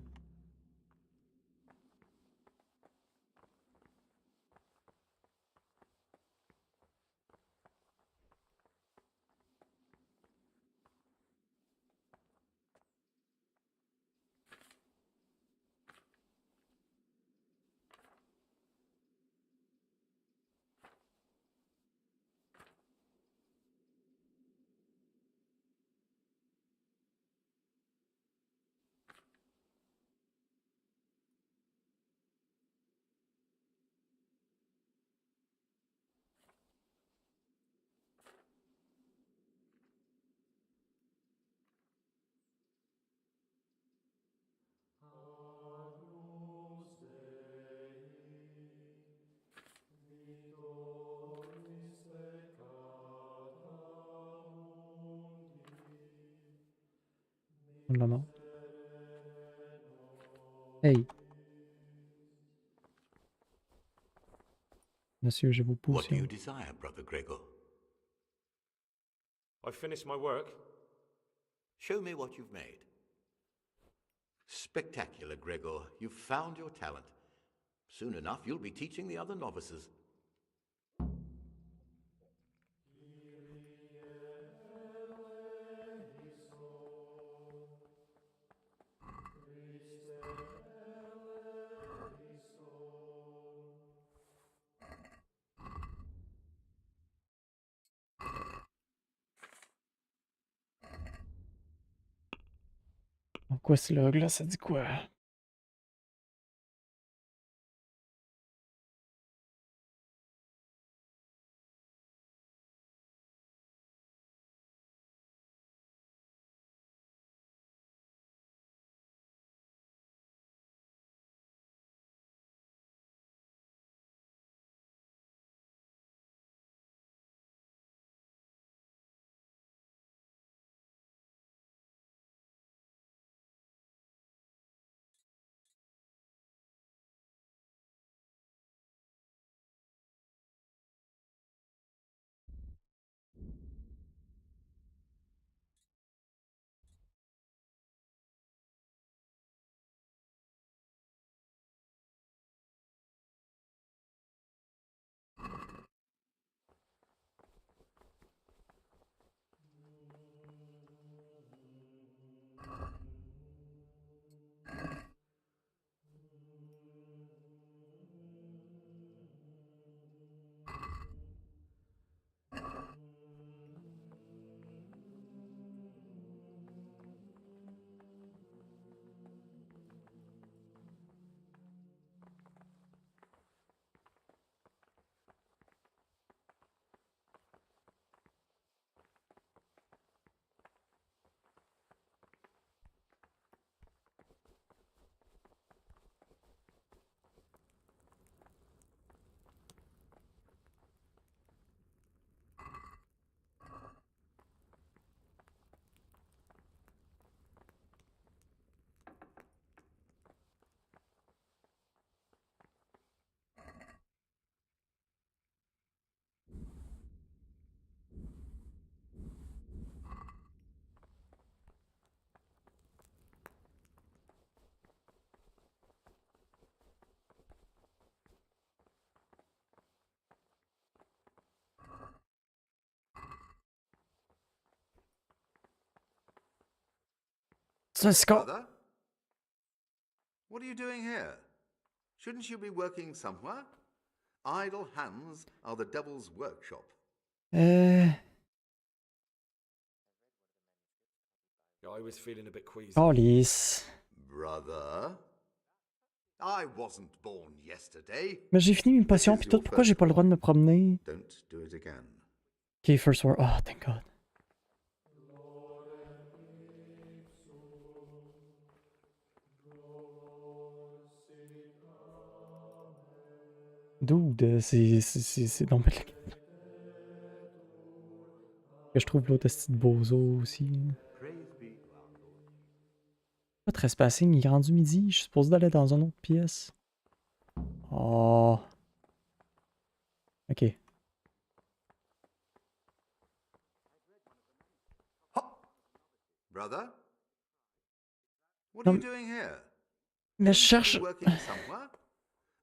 La mort. Hey! Monsieur, je vous pousse. What do you desire, Brother Gregor? I've finished my work. Show me what you've made. Spectacular, Gregor. You've found your talent. Soon enough, you'll be teaching the other novices. Quoi ce log là, ça dit quoi? C'est un score. Brother? What are you doing here? Shouldn't you be working somewhere? Idle hands are the devil's workshop. I was feeling a bit queasy. Oh, lisse. Brother? I wasn't born yesterday. Mais j'ai fini mes potions pis tout, pourquoi j'ai pas le droit de me promener? Don't do it again. Ok, first war. Oh, thank God. Dude, c'est donc que je trouve l'autre esti de bozo aussi. Pas très spacing, il est rendu midi, je suis supposé d'aller dans une autre pièce. Oh. Ok. Brother? What are you doing here? Mais je cherche.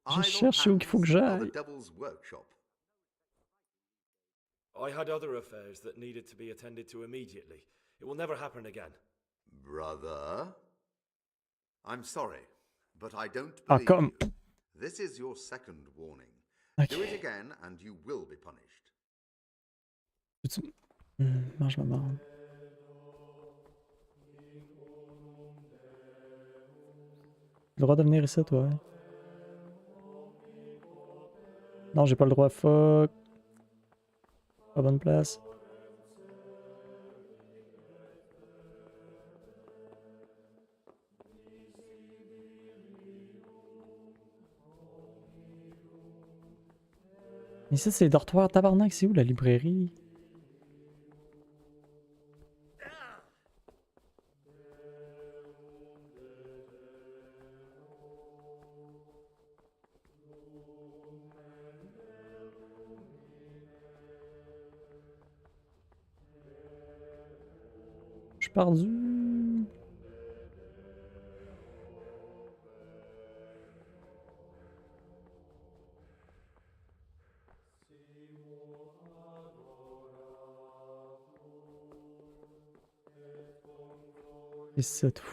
Je cherche où il faut que j'aille. I had other affairs that needed to be attended to immediately. It will never happen again. Brother? I'm sorry, but I don't believe come. you. This is your second warning. Okay. Do it again and you will be punished. Mange ma marde. Le droit de venir ici, toi. Non, j'ai pas le droit. Fuck. Pas bonne place. Ici, c'est les dortoirs. Tabarnak, c'est où la librairie? Je suis perdu. Et c'est tout.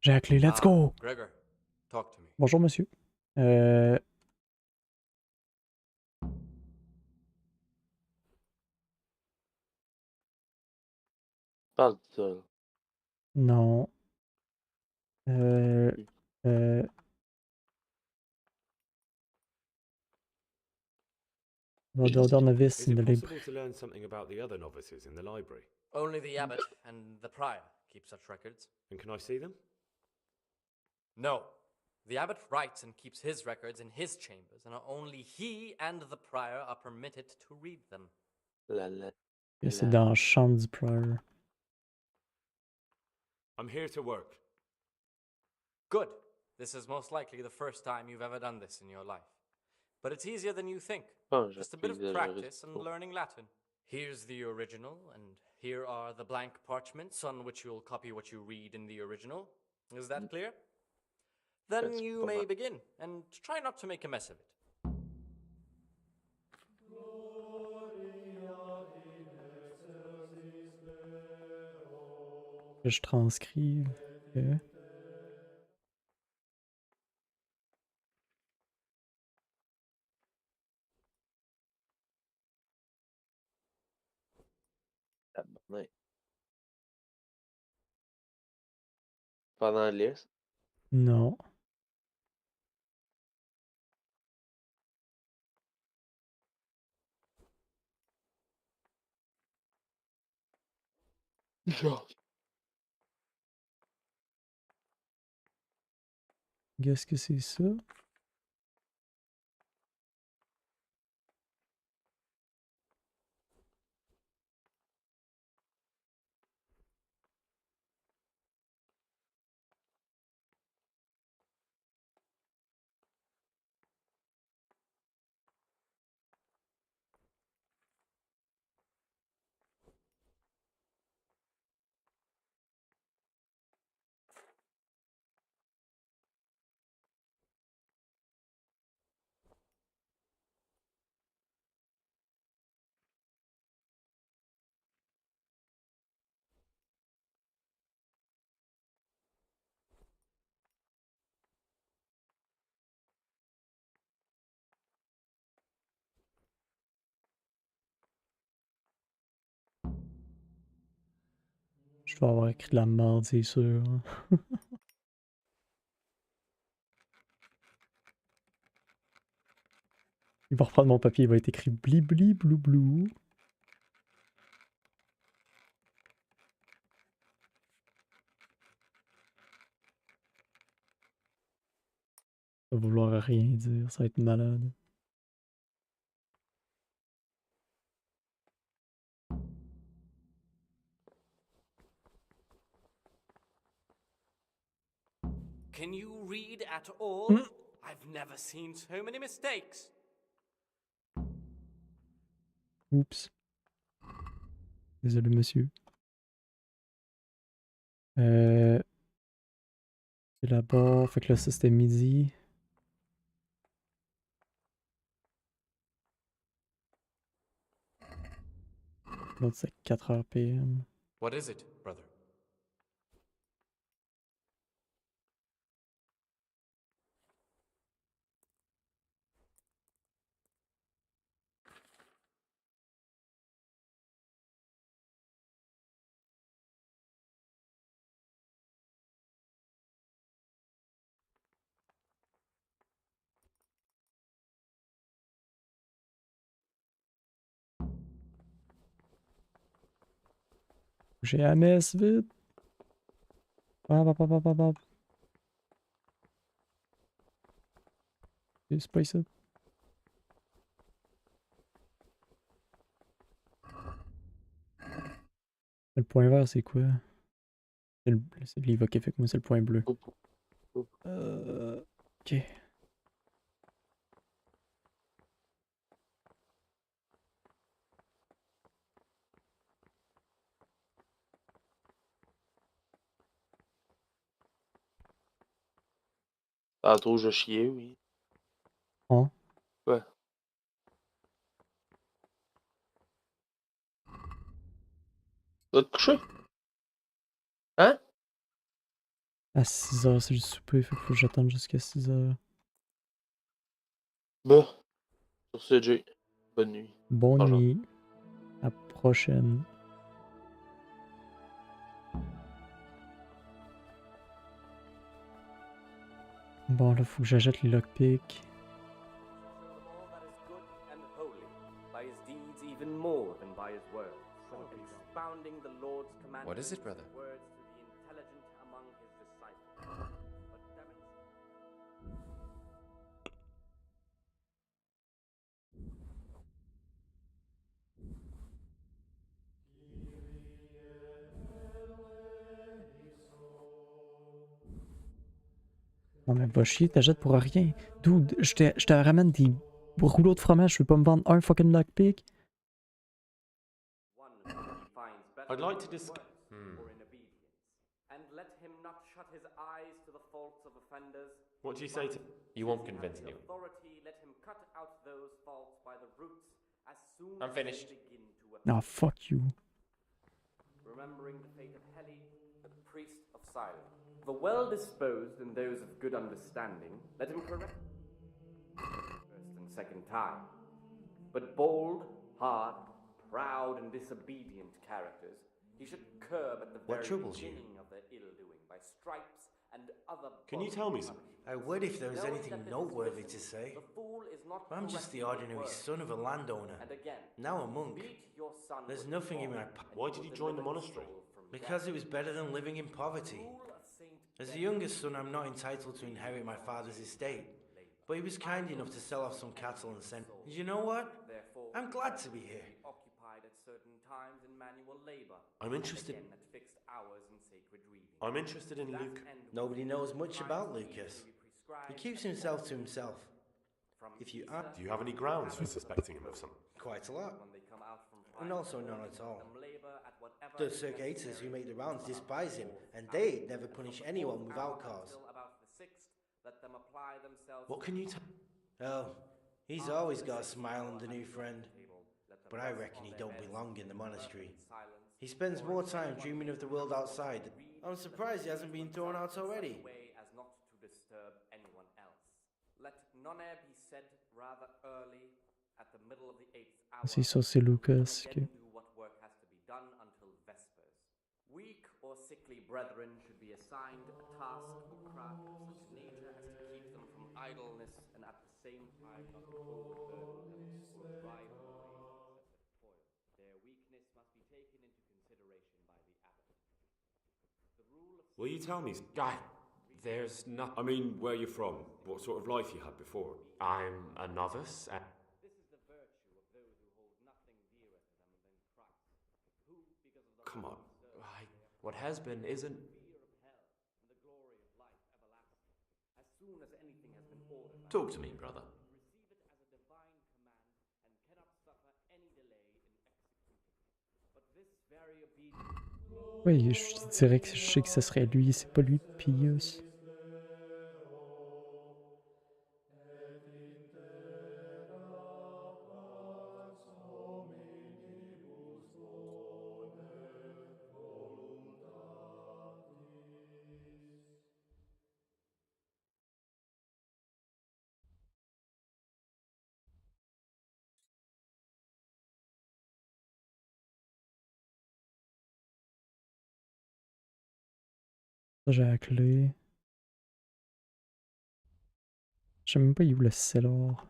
J'ai la clé, let's go! Gregor, talk to me. Bonjour, monsieur. Parle de ça. Non. Well, the other novice in the library. Is it possible to learn something about the other novices in the library? Only the abbot and the prior keep such records. And can I see them? No. The abbot writes and keeps his records in his chambers, and only he and the prior are permitted to read them. C'est dans la chambre du prior. I'm here to work. Good. This is most likely the first time you've ever done this in your life. But it's easier than you think. Just a bit of practice and learning Latin. Here's the original, and here are the blank parchments on which you'll copy what you read in the original. Is that clear? Then you may begin, and try not to make a mess of it. Que je transcrive. Okay. Pas dans la liste? Non. Qu'est-ce que c'est ça? Je dois avoir écrit de la merde, c'est sûr. Il va reprendre mon papier, il va être écrit blibli blou blou. Ça va vouloir rien dire, ça va être malade. Can you read at all? I've never seen so many mistakes. Oups. Désolé, monsieur. C'est là-bas. Fait que là, ça c'était midi. L'autre c'est 4h PM. What is it, brother? J'ai la messe, vite! C'est pas ici. Le point vert, c'est quoi? C'est de l'évoquer, fait que moi, c'est le point bleu. Ok. Tantôt, je chiais, oui. Hein? Ouais. Tu vas te coucher? Hein? À 6h, c'est le souper, fait qu'il faut que j'attende jusqu'à 6h. Bah. Sur ce, Jay. Bonne nuit. Bonne nuit. À la prochaine. Bon, là, faut que j'achète les lockpicks. What is it, brother? Non mais va chier, t'achètes pour rien. Dude, je te ramène des rouleaux de fromage, je veux pas me vendre un fucking lockpick. I'd like to discuss. What do you say to? You won't convince me. I'm finished. Ah, fuck you. Remembering the fate of Heli, the priest of silence. The well-disposed and those of good understanding, let him correct first and second time. But bold, hard, proud, and disobedient characters, he should curb at the very beginning of their ill-doing by stripes and other. Can you tell me something? I would if there was anything noteworthy to say. I'm just the ordinary son of a landowner, now a monk. There's nothing in my Why did you join the monastery? Because it was better than living in poverty. As the youngest son, I'm not entitled to inherit my father's estate, but he was kind enough to sell off some cattle and send. And you know what? I'm glad to be here. I'm interested. I'm interested in Luke. Nobody knows much about Lucas. He keeps himself to himself. If you ask, Do you have any grounds for suspecting him of something? Quite a lot. And also none at all. The circuitous who make the rounds despise him, and they never punish anyone without cause. What can you tell? Oh, he's always got a smile on the new friend. But I reckon he don't belong in the monastery. He spends more time dreaming of the world outside. I'm surprised he hasn't been thrown out already. C'est ça, c'est Lucas. Okay. brethren should be assigned a task or craft of such a nature as to keep them from idleness and at the same time not to overburden them or drive them away into excessive toil. Their weakness must be taken into consideration by the abbot. The rule of... Will you tell me? There's not... I mean, where you're from, what sort of life you had before. I'm a novice and... This is the virtue of those who hold nothing dearer to them than Christ, who, because of the... Come on. What has been isn't... fear of hell and the glory of life everlasting. As soon as anything has been ordered... Talk to me, brother. Receive it as a divine command and cannot suffer any delay in executing it. But this very obedience... Oui, je dirais que je sais que ce serait lui, c'est pas lui Pius. J'ai la clé. Je sais même pas où le cellar.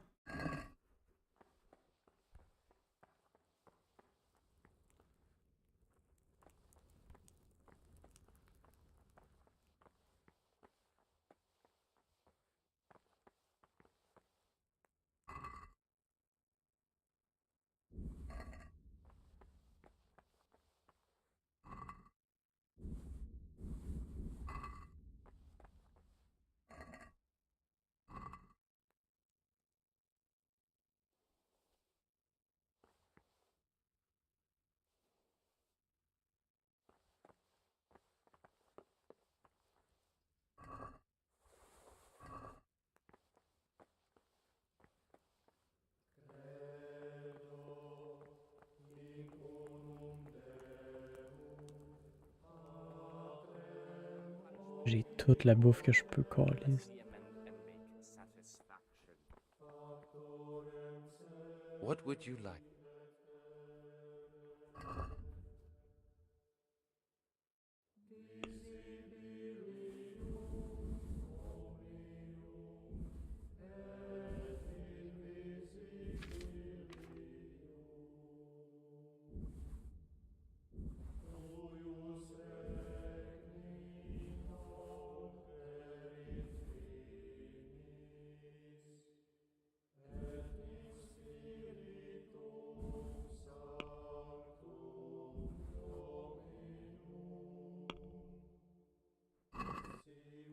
J'ai toute la bouffe que je peux coller. What would you like?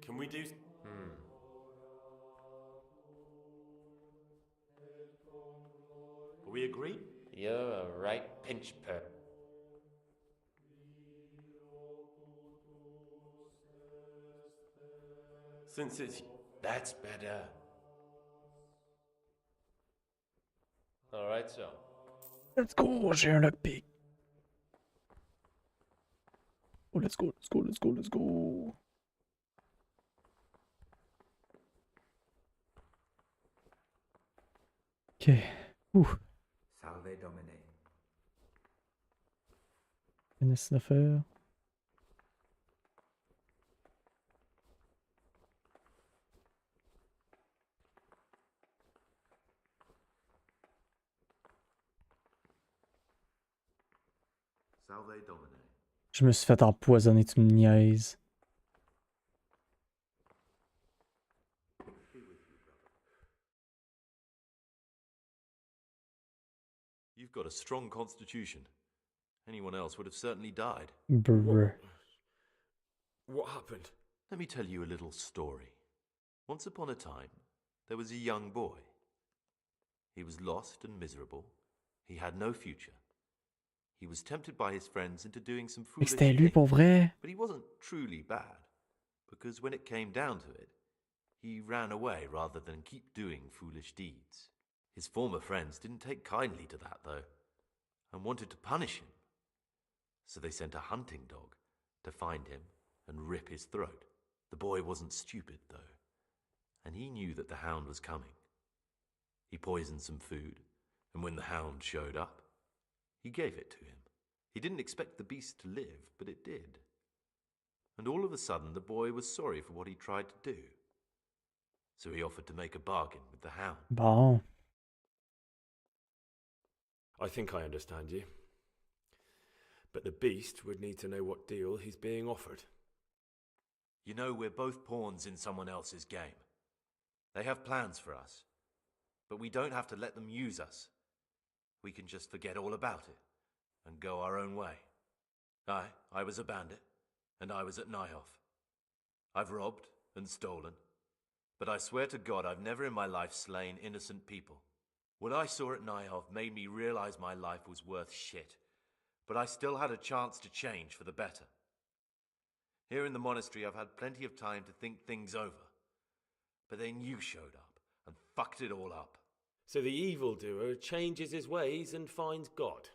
Can we do... We agree? You're a right pinch per. Since it's... That's better. Alright, so. Let's go, j'ai un lockpick. Oh, let's go, let's go, let's go, let's go. Ok. Salve Domine. Finisse l'affaire. Salve Domine. Je me suis fait empoisonner, tu me niaises. You've got a strong constitution. Anyone else would have certainly died. Brr. What happened? Let me tell you a little story. Once upon a time, there was a young boy. He was lost and miserable. He had no future. He was tempted by his friends into doing some foolish C'était lui things. pour vrai? But he wasn't truly bad, because when it came down to it, he ran away rather than keep doing foolish deeds. His former friends didn't take kindly to that, though, and wanted to punish him. So they sent a hunting dog to find him and rip his throat. The boy wasn't stupid, though, and he knew that the hound was coming. He poisoned some food, and when the hound showed up, he gave it to him. He didn't expect the beast to live, but it did. And all of a sudden, the boy was sorry for what he tried to do. So he offered to make a bargain with the hound. Bon. I think I understand you. But the beast would need to know what deal he's being offered. You know, we're both pawns in someone else's game. They have plans for us. But we don't have to let them use us. We can just forget all about it and go our own way. I was a bandit, and I was at Nyhoff. I've robbed and stolen, but I swear to God I've never in my life slain innocent people. What I saw at Nyhoff made me realize my life was worth shit, but I still had a chance to change for the better. Here in the monastery I've had plenty of time to think things over, but then you showed up and fucked it all up. So the evildoer changes his ways and finds God.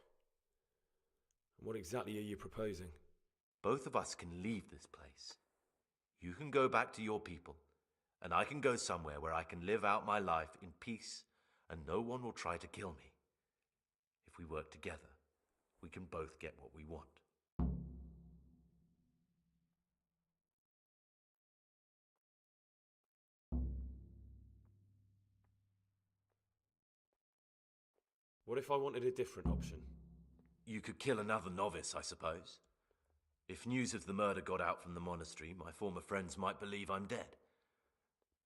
What exactly are you proposing? Both of us can leave this place. You can go back to your people, and I can go somewhere where I can live out my life in peace, and no one will try to kill me. If we work together, we can both get what we want. What if I wanted a different option? You could kill another novice, I suppose. If news of the murder got out from the monastery, my former friends might believe I'm dead.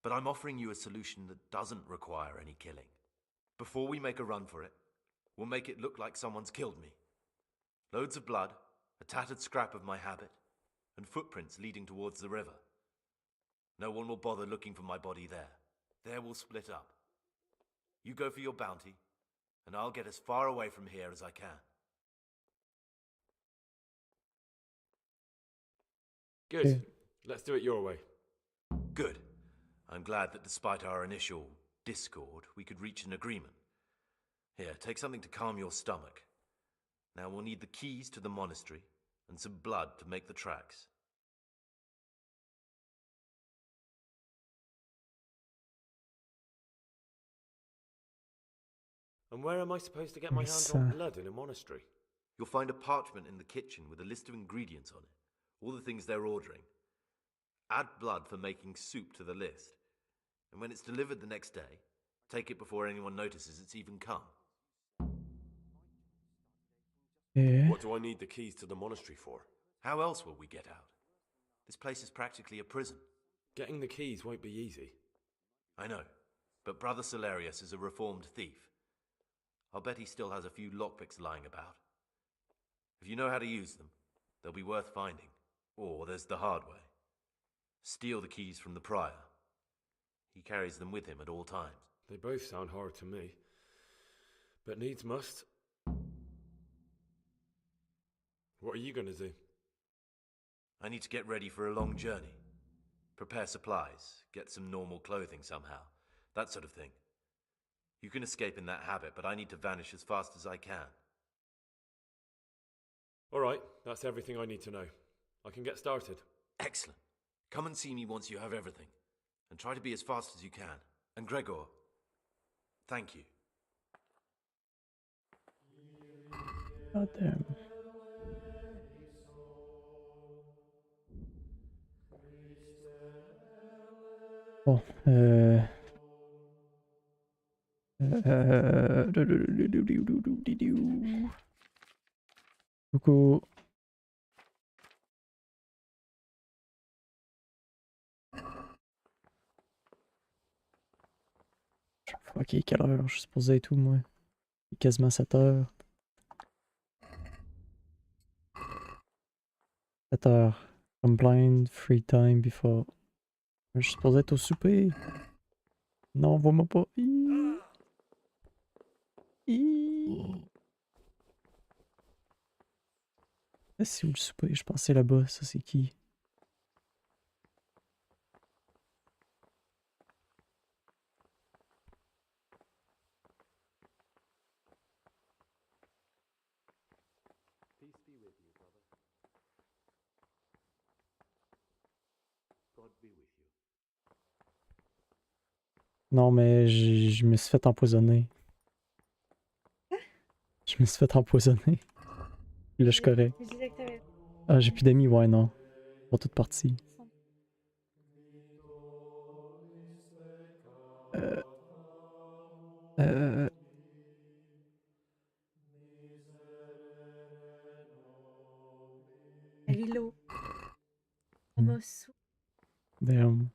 But I'm offering you a solution that doesn't require any killing. Before we make a run for it, we'll make it look like someone's killed me. Loads of blood, a tattered scrap of my habit, and footprints leading towards the river. No one will bother looking for my body there. There we'll split up. You go for your bounty, and I'll get as far away from here as I can. Good. Yeah. Let's do it your way. Good. I'm glad that despite our initial discord, we could reach an agreement. Here, take something to calm your stomach. Now we'll need the keys to the monastery and some blood to make the tracks. And where am I supposed to get my hands on blood in a monastery? You'll find a parchment in the kitchen with a list of ingredients on it. All the things they're ordering. Add blood for making soup to the list. And when it's delivered the next day, take it before anyone notices it's even come. Yeah. What do I need the keys to the monastery for? How else will we get out? This place is practically a prison. Getting the keys won't be easy. I know, but Brother Solarius is a reformed thief. I'll bet he still has a few lockpicks lying about. If you know how to use them, they'll be worth finding. Or there's the hard way. Steal the keys from the prior. He carries them with him at all times. They both sound hard to me. But needs must. What are you going to do? I need to get ready for a long journey. Prepare supplies, get some normal clothing somehow. That sort of thing. You can escape in that habit, but I need to vanish as fast as I can. All right, that's everything I need to know. I can get started. Excellent. Come and see me once you have everything. And try to be as fast as you can. And Gregor, thank you. God damn. Bon, Coucou. Ok, quelle heure? Je suis supposé être où, moi? Il est quasiment 7 heures. 7 heures. I'm blind, free time before. Je suis supposé être au souper. Non, vois-moi pas. C'est où le souper? Je pensais là-bas. Ça, c'est qui? Non, mais je me suis fait empoisonner. Je me suis fait empoisonner. Là, je suis correct. Ah, j'ai plus d'amis, ouais, non. Pas toute partie. Euh... Hello. On me sous. Damn.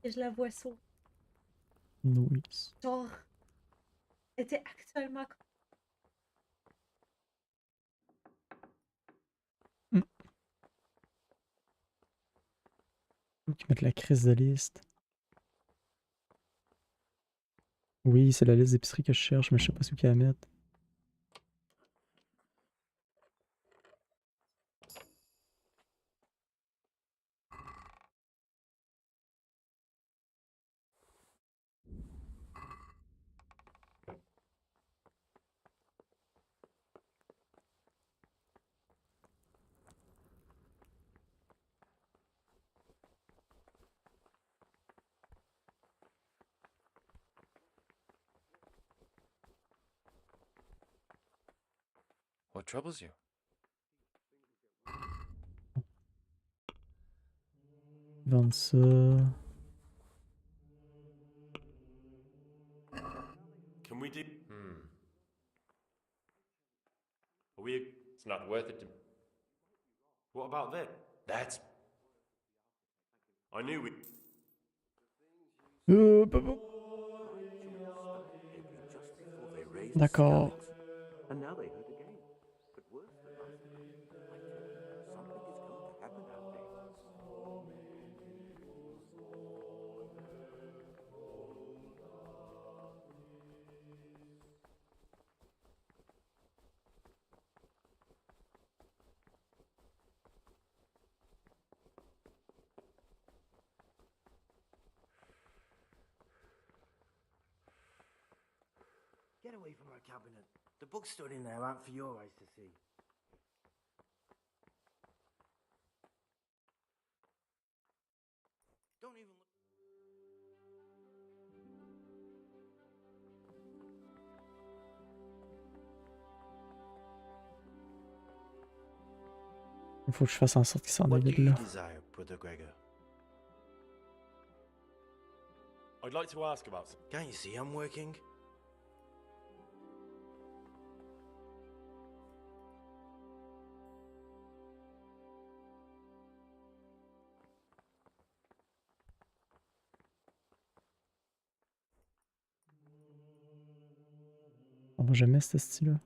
Et je la vois sauter. Nice. Genre, elle était actuellement. Faut qu'ils mettent la crise de liste. Oui, c'est la liste d'épicerie que je cherche, mais je sais pas ce qu'il y a à mettre. What troubles you? Vendre ça. Can we do? Are we? It's not worth it to. What about that? That's. I knew we. D'accord. And now they hurt again. But worse than last time. I tell you, something is going to happen out there. Get away from our cabinet. The books stood in there aren't for your eyes to see. Don't even look. Il faut que je fasse en sorte qu'ils s'en What do aillent you là. desire, Brother Gregor? I'd like to ask about. Can't you see I'm working? On va jamais ce style-là.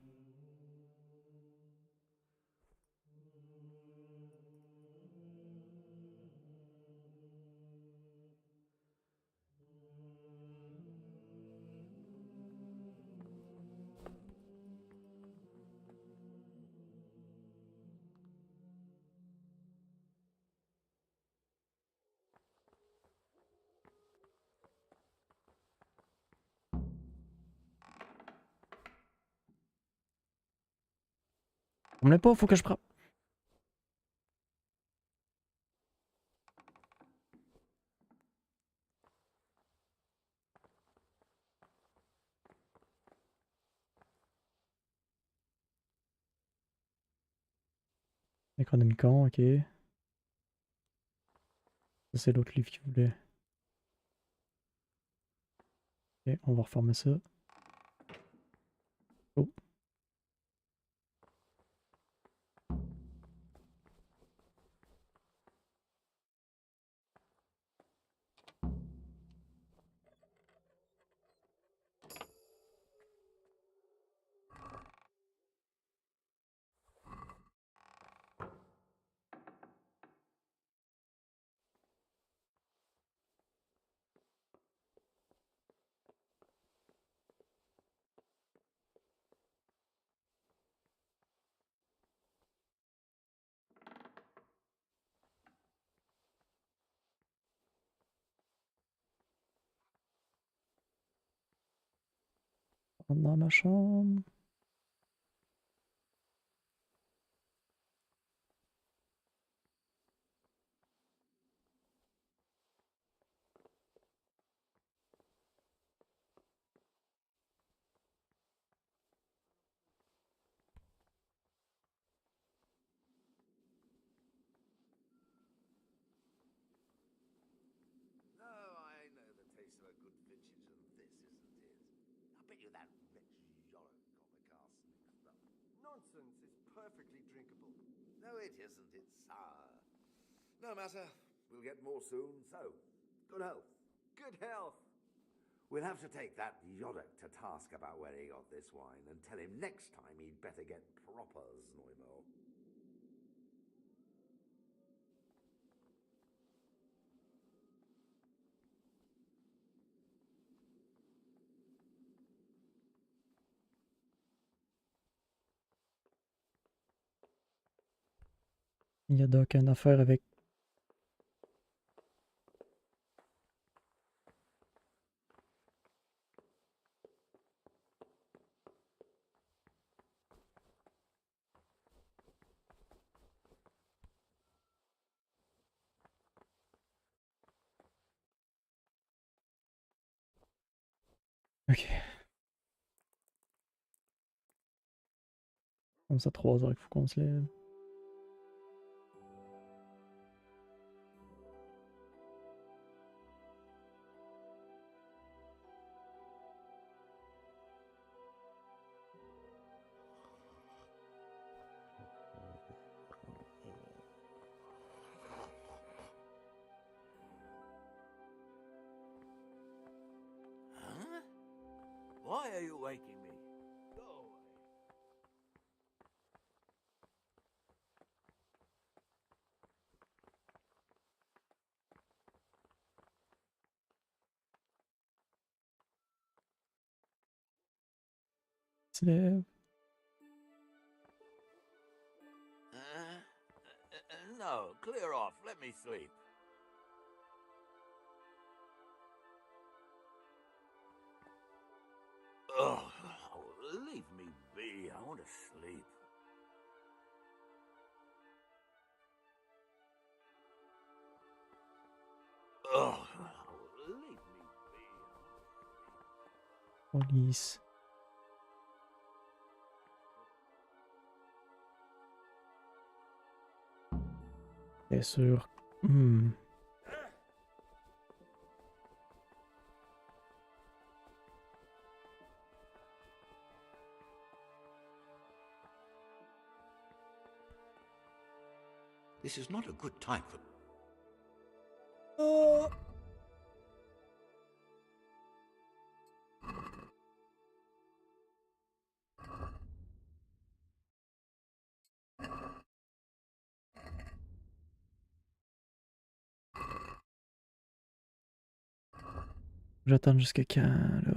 On me l'a pas, faut que je prenne. Économicon, ok. Ça, c'est l'autre livre qu'il voulait. Ok, on va reformer ça. Oh. Rentre dans ma chambre. you that rich yolk on the cask mixed up. Nonsense, it's perfectly drinkable. No, it isn't. It's sour. No matter. We'll get more soon, so good health. Good health. We'll have to take that Yodok to task about where he got this wine and tell him next time he'd better get proper Znoimo. Il y a donc une affaire avec. Ok. Comme ça, 3 heures, il faut qu'on se lève. Huh? Why are you waking me? Go away. Se lève. No, clear off. Let me sleep. Oh, leave me be. I want to sleep. Oh, leave me be. Police. Bien sûr. This is not a good time for... J'attends jusqu'à quand, là?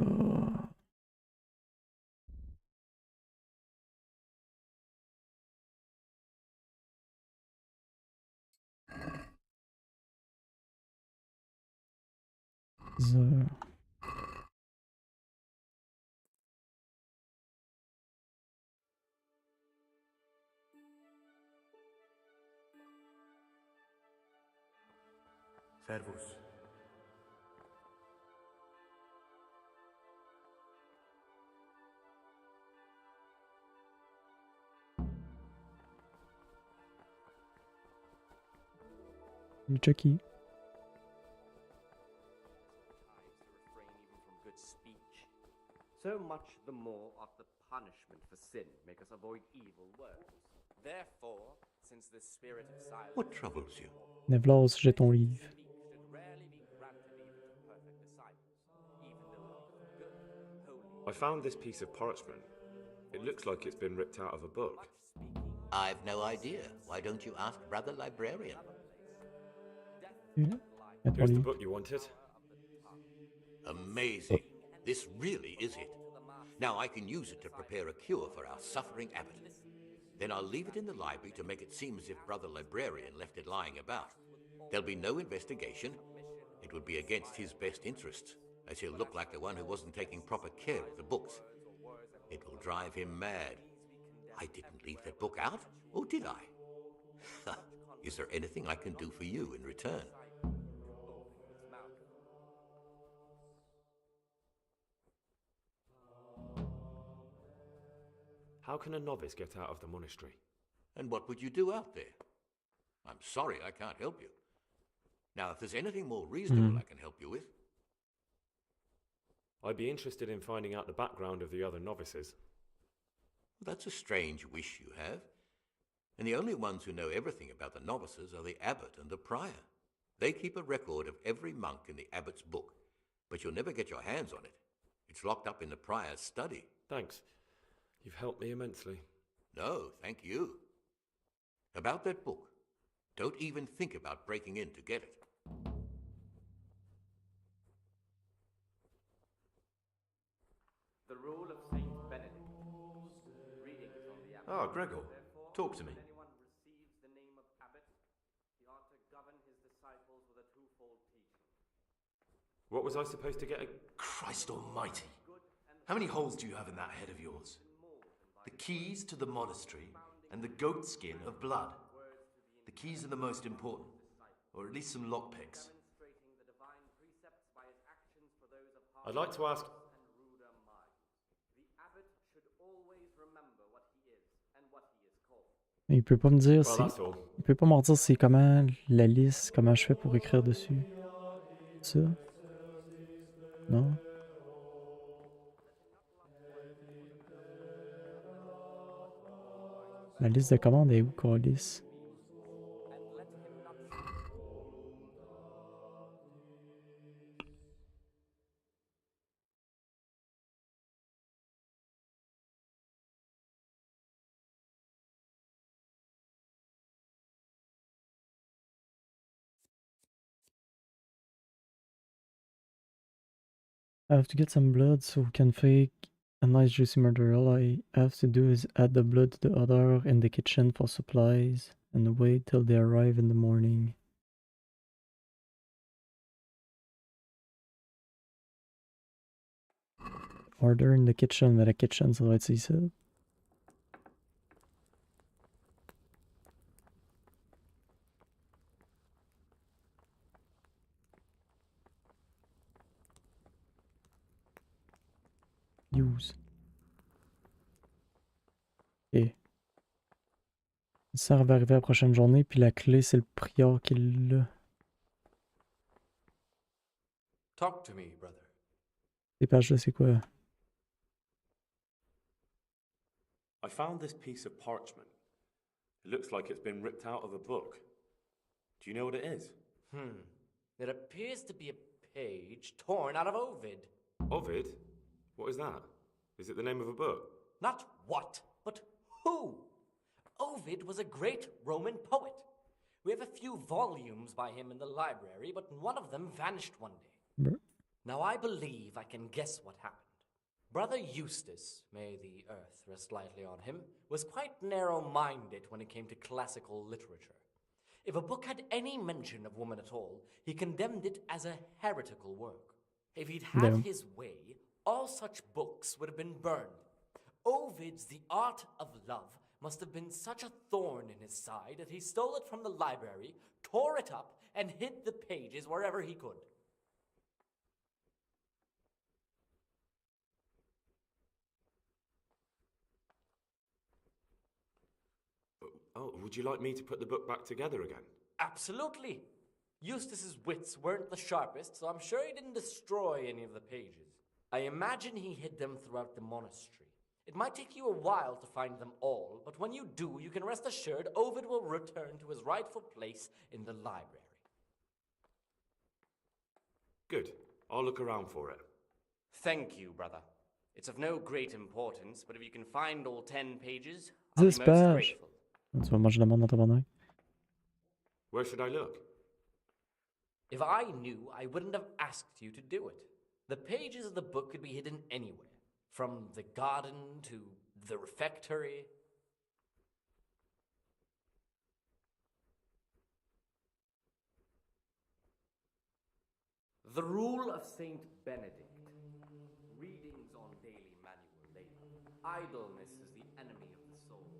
Servus. Chucky. So much the more ought the punishment for sin make us avoid evil words. Therefore, since the spirit of silence... What troubles you? Nevlos, j'ai ton livre. should rarely be granted even to perfect disciples, even the look of good, holy... I found this piece of parchment. It looks like it's been ripped out of a book. I've no idea. Why don't you ask Brother Librarian? Here's the book you wanted. Amazing. This really is it. Now I can use it to prepare a cure for our suffering abbot. Then I'll leave it in the library to make it seem as if Brother Librarian left it lying about. There'll be no investigation. It would be against his best interests, as he'll look like the one who wasn't taking proper care of the books. It will drive him mad. I didn't leave that book out, or did I? Is there anything I can do for you in return? How can a novice get out of the monastery? And what would you do out there? I'm sorry I can't help you. Now, if there's anything more reasonable I can help you with... I'd be interested in finding out the background of the other novices. That's a strange wish you have. And the only ones who know everything about the novices are the abbot and the prior. They keep a record of every monk in the abbot's book, but you'll never get your hands on it. It's locked up in the prior's study. Thanks. You've helped me immensely. No, thank you. About that book, don't even think about breaking in to get it. The rule of Saint Benedict. Readings on the abbot. Ah, Gregor, talk to me. When anyone receives the name of abbot, he ought to govern his disciples with a twofold teaching. What was I supposed to get? Christ almighty. How many holes do you have in that head of yours? The keys to the monastery and the goat skin of blood. The keys are the most important, or at least some lockpicks. I'd like to ask... Il peut pas me dire si... Il peut pas me dire c'est comment la liste, comment je fais pour écrire dessus. Ça? Non? La liste de commandes est où, Colis? I have to get some blood so we can fake a nice juicy murder. All I have to do is add the blood to the Horaire in the kitchen for supplies and wait till they arrive in the morning. Order in the kitchen, mais la kitchen ça doit être ici. Use. Ok. Ça va arriver la prochaine journée, puis la clé c'est le prieur qui l'a. Talk to me, brother. Ces pages-là, c'est quoi? I found this piece of parchment. It looks like it's been ripped out of a book. Do you know what it is? It appears to be a page torn out of Ovid. Ovid? What is that? Is it the name of a book? Not what, but who? Ovid was a great Roman poet. We have a few volumes by him in the library, but one of them vanished one day. Now I believe I can guess what happened. Brother Eustace, may the earth rest lightly on him, was quite narrow-minded when it came to classical literature. If a book had any mention of woman at all, he condemned it as a heretical work. If he'd had his way, all such books would have been burned. Ovid's The Art of Love must have been such a thorn in his side that he stole it from the library, tore it up, and hid the pages wherever he could. Oh, would you like me to put the book back together again? Absolutely. Eustace's wits weren't the sharpest, so I'm sure he didn't destroy any of the pages. I imagine he hid them throughout the monastery. It might take you a while to find them all, but when you do, you can rest assured Ovid will return to his rightful place in the library. Good. I'll look around for it. Thank you, brother. It's of no great importance, but if you can find all 10 pages, I'll be most grateful. Tu vas manger la merde dans ta banaque. Where should I look? If I knew, I wouldn't have asked you to do it. The pages of the book could be hidden anywhere, from the garden to the refectory. The Rule of Saint Benedict. Readings on daily manual labor. Idleness is the enemy of the soul.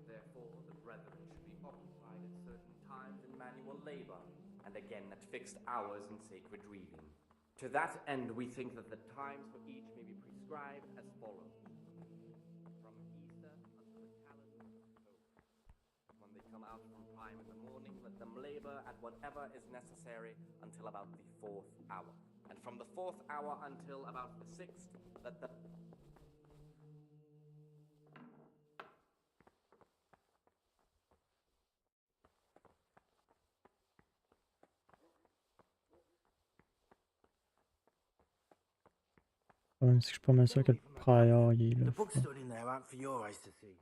Therefore, the brethren should be occupied at certain times in manual labor, and again at fixed hours in sacred reading. To that end, we think that the times for each may be prescribed as follows. From Easter until the calendar of October. When they come out from prime in the morning, let them labor at whatever is necessary until about the 4th hour. And from the 4th hour until about the 6th, that the... Ouais, c'est que je suis pas mal sûr que le prior il est là. The book stood in there out for your eyes to see.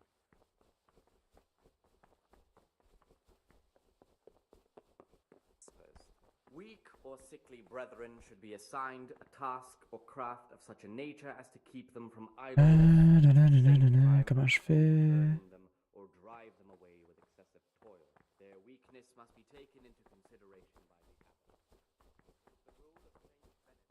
Weak or sickly brethren should be assigned a task or craft of such a nature as to keep them from idleness, Comment je fais? or drive them away with excessive toil. Their weakness must be taken into consideration by the abbot. The rule of Saint Benedict.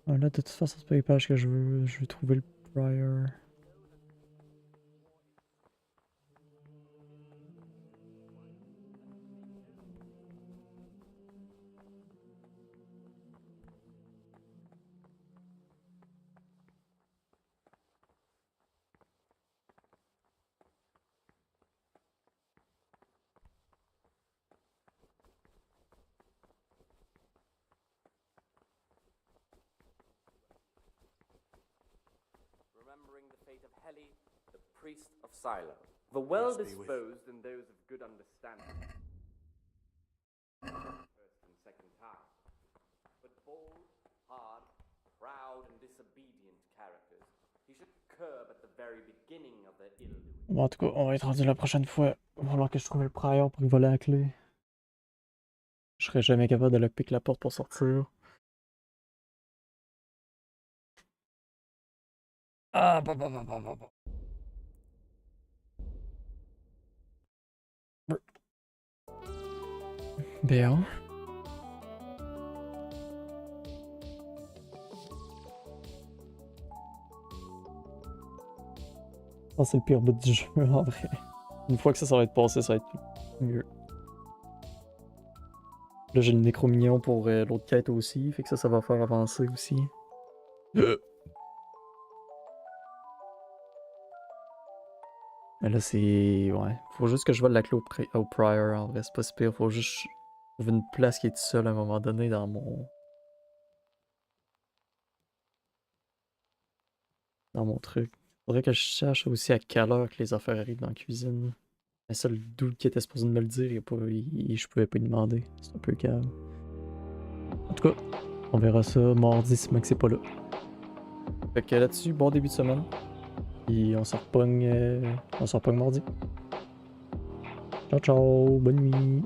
Ah, là, de toute façon, c'est pas les pages que je veux trouver le prior. Remembering the fate of Heli, the priest of Silo, the well-disposed and those of good understanding. First and second time. But bold, hard, proud and disobedient characters, he should curb at the very beginning of their ill-doing. Bon, en tout cas, on va être rendu la prochaine fois. Il va falloir que je trouve le prior pour lui voler la clé. Je serais jamais capable de lockpick la porte pour sortir. Ah, bah. Bien. Oh, c'est le pire bout du jeu, en vrai. Une fois que ça va être passé, ça va être mieux. Là, j'ai le nécro-mignon pour l'autre quête aussi, fait que ça va faire avancer aussi. Mais là, c'est... Ouais. Faut juste que je vole la clé au prior, en vrai, c'est pas si pire. Faut juste trouver une place qui est toute seule à un moment donné dans mon... Dans mon truc. Faudrait que je cherche aussi à quelle heure que les affaires arrivent dans la cuisine. Mais ça, le dude qui était supposé de me le dire, je pouvais pas lui demander. C'est un peu calme. En tout cas, on verra ça mardi si Max est pas là. Fait que là-dessus, bon début de semaine. Et on s'en repogne mardi. Ciao ciao, bonne nuit.